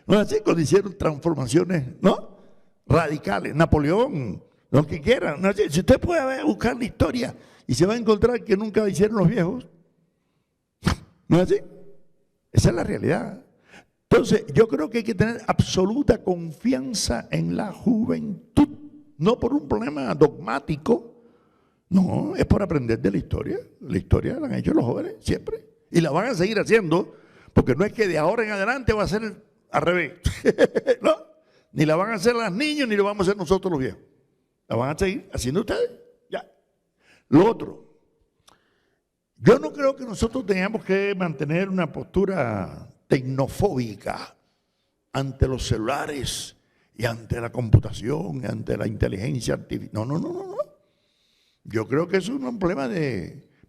¿No es así? Cuando hicieron transformaciones, ¿no?, radicales. Napoleón, lo que quieran. ¿No es así? Si usted puede buscar la historia y se va a encontrar que nunca lo hicieron los viejos. ¿No es así? Esa es la realidad. Entonces, yo creo que hay que tener absoluta confianza en la juventud. No por un problema dogmático. No, es por aprender de la historia. La historia la han hecho los jóvenes siempre. Y la van a seguir haciendo, porque no es que de ahora en adelante va a ser al revés. ¿No? Ni la van a hacer las niñas, ni lo vamos a hacer nosotros los viejos. La van a seguir haciendo ustedes. Ya. Lo otro, yo no creo que nosotros tengamos que mantener una postura tecnofóbica ante los celulares y ante la computación, y ante la inteligencia artificial. No. Yo creo que es un problema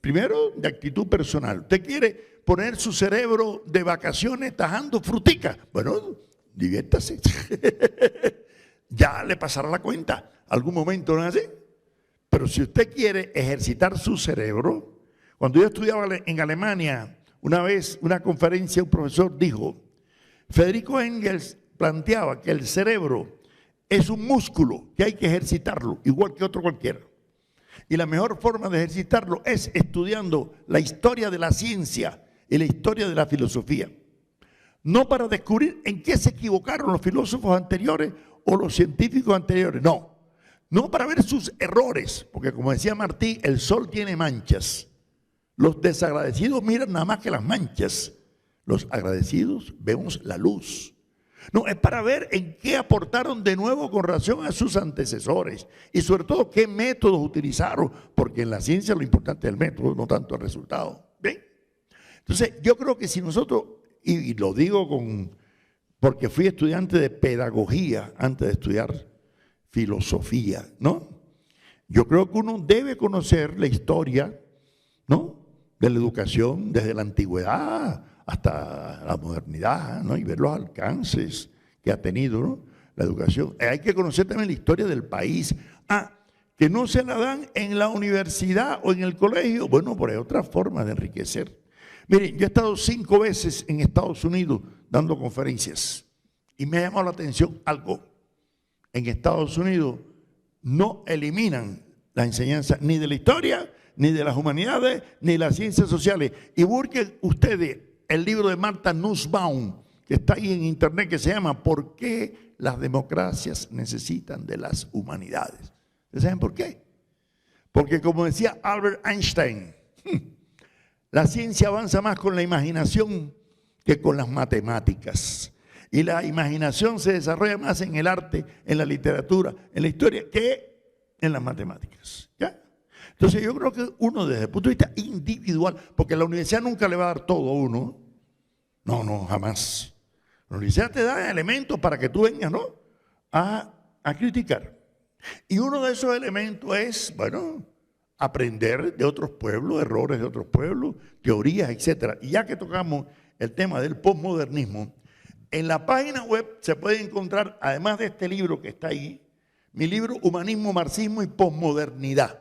primero, de actitud personal. Usted quiere poner su cerebro de vacaciones tajando frutica. Bueno, diviértase. Ya le pasará la cuenta. Algún momento, ¿no es así? Pero si usted quiere ejercitar su cerebro, cuando yo estudiaba en Alemania, una vez, una conferencia, un profesor dijo, Federico Engels planteaba que el cerebro es un músculo que hay que ejercitarlo, igual que otro cualquiera. Y la mejor forma de ejercitarlo es estudiando la historia de la ciencia y la historia de la filosofía. No para descubrir en qué se equivocaron los filósofos anteriores o los científicos anteriores, no. No para ver sus errores, porque como decía Martí, el sol tiene manchas. Los desagradecidos miran nada más que las manchas. Los agradecidos vemos la luz. No, es para ver en qué aportaron de nuevo con relación a sus antecesores y sobre todo qué métodos utilizaron, porque en la ciencia lo importante es el método, no tanto el resultado. ¿Bien? Entonces, yo creo que si nosotros, y lo digo porque fui estudiante de pedagogía antes de estudiar filosofía, ¿no? Yo creo que uno debe conocer la historia, ¿no?, de la educación desde la antigüedad hasta la modernidad, ¿no?, y ver los alcances que ha tenido, ¿no?, la educación. Hay que conocer también la historia del país. Que no se la dan en la universidad o en el colegio. Bueno, pues hay otra forma de enriquecer. Miren, yo he estado 5 veces en Estados Unidos dando conferencias y me ha llamado la atención algo. En Estados Unidos no eliminan la enseñanza ni de la historia, ni de las humanidades, ni de las ciencias sociales. Y busquen ustedes el libro de Martha Nussbaum, que está ahí en internet, que se llama ¿Por qué las democracias necesitan de las humanidades? ¿Ustedes saben por qué? Porque como decía Albert Einstein, la ciencia avanza más con la imaginación que con las matemáticas. Y la imaginación se desarrolla más en el arte, en la literatura, en la historia, que en las matemáticas. ¿Ya? Entonces yo creo que uno desde el punto de vista individual, porque la universidad nunca le va a dar todo a uno. No, no, jamás. La universidad te da elementos para que tú vengas, ¿no?, a criticar. Y uno de esos elementos es, bueno, aprender de otros pueblos, errores de otros pueblos, teorías, etc. Y ya que tocamos el tema del posmodernismo, en la página web se puede encontrar, además de este libro que está ahí, mi libro Humanismo, Marxismo y Posmodernidad.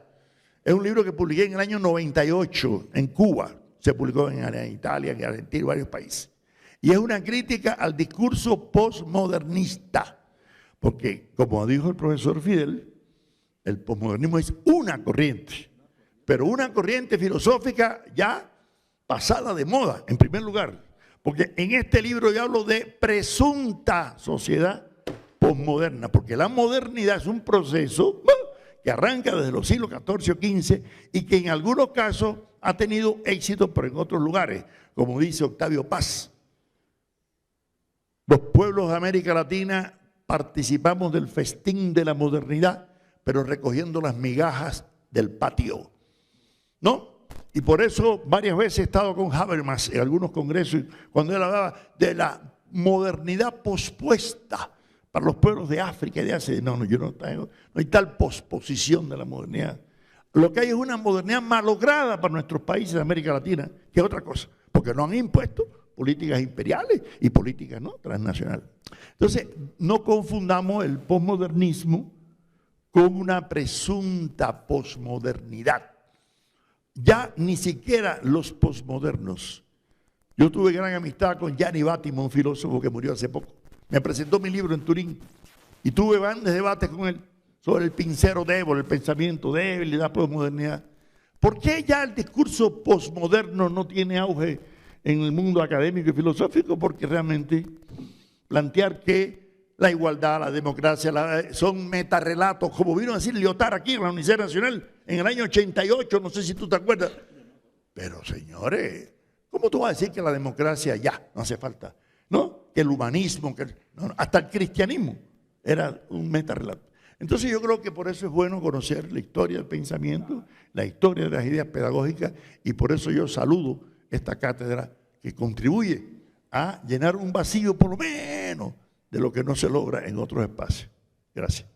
Es un libro que publiqué en el año 98 en Cuba. Se publicó en Italia, en Argentina y varios países. Y es una crítica al discurso posmodernista. Porque, como dijo el profesor Fidel, el posmodernismo es una corriente, pero una corriente filosófica ya pasada de moda, en primer lugar. Porque en este libro yo hablo de presunta sociedad posmoderna, porque la modernidad es un proceso que arranca desde los siglos XIV o XV y que en algunos casos ha tenido éxito, pero en otros lugares, como dice Octavio Paz. Los pueblos de América Latina participamos del festín de la modernidad, pero recogiendo las migajas del patio, ¿no? Y por eso varias veces he estado con Habermas en algunos congresos cuando él hablaba de la modernidad pospuesta para los pueblos de África y de Asia. No, no hay tal posposición de la modernidad. Lo que hay es una modernidad malograda para nuestros países de América Latina, que es otra cosa, porque no han impuesto políticas imperiales y políticas, ¿no?, transnacionales. Entonces, no confundamos el posmodernismo con una presunta posmodernidad. Ya ni siquiera los posmodernos. Yo tuve gran amistad con Gianni Battimo, un filósofo que murió hace poco. Me presentó mi libro en Turín y tuve grandes debates con él sobre el pincero débil, el pensamiento débil y la posmodernidad. ¿Por qué ya el discurso posmoderno no tiene auge en el mundo académico y filosófico? Porque realmente plantear que la igualdad, la democracia, son metarrelatos, como vino a decir Lyotard aquí en la Universidad Nacional en el año 88, no sé si tú te acuerdas. Pero señores, ¿cómo tú vas a decir que la democracia ya no hace falta? ¿No? Que el humanismo, hasta el cristianismo era un metarrelato. Entonces yo creo que por eso es bueno conocer la historia del pensamiento, la historia de las ideas pedagógicas, y por eso yo saludo esta cátedra que contribuye a llenar un vacío por lo menos de lo que no se logra en otros espacios. Gracias.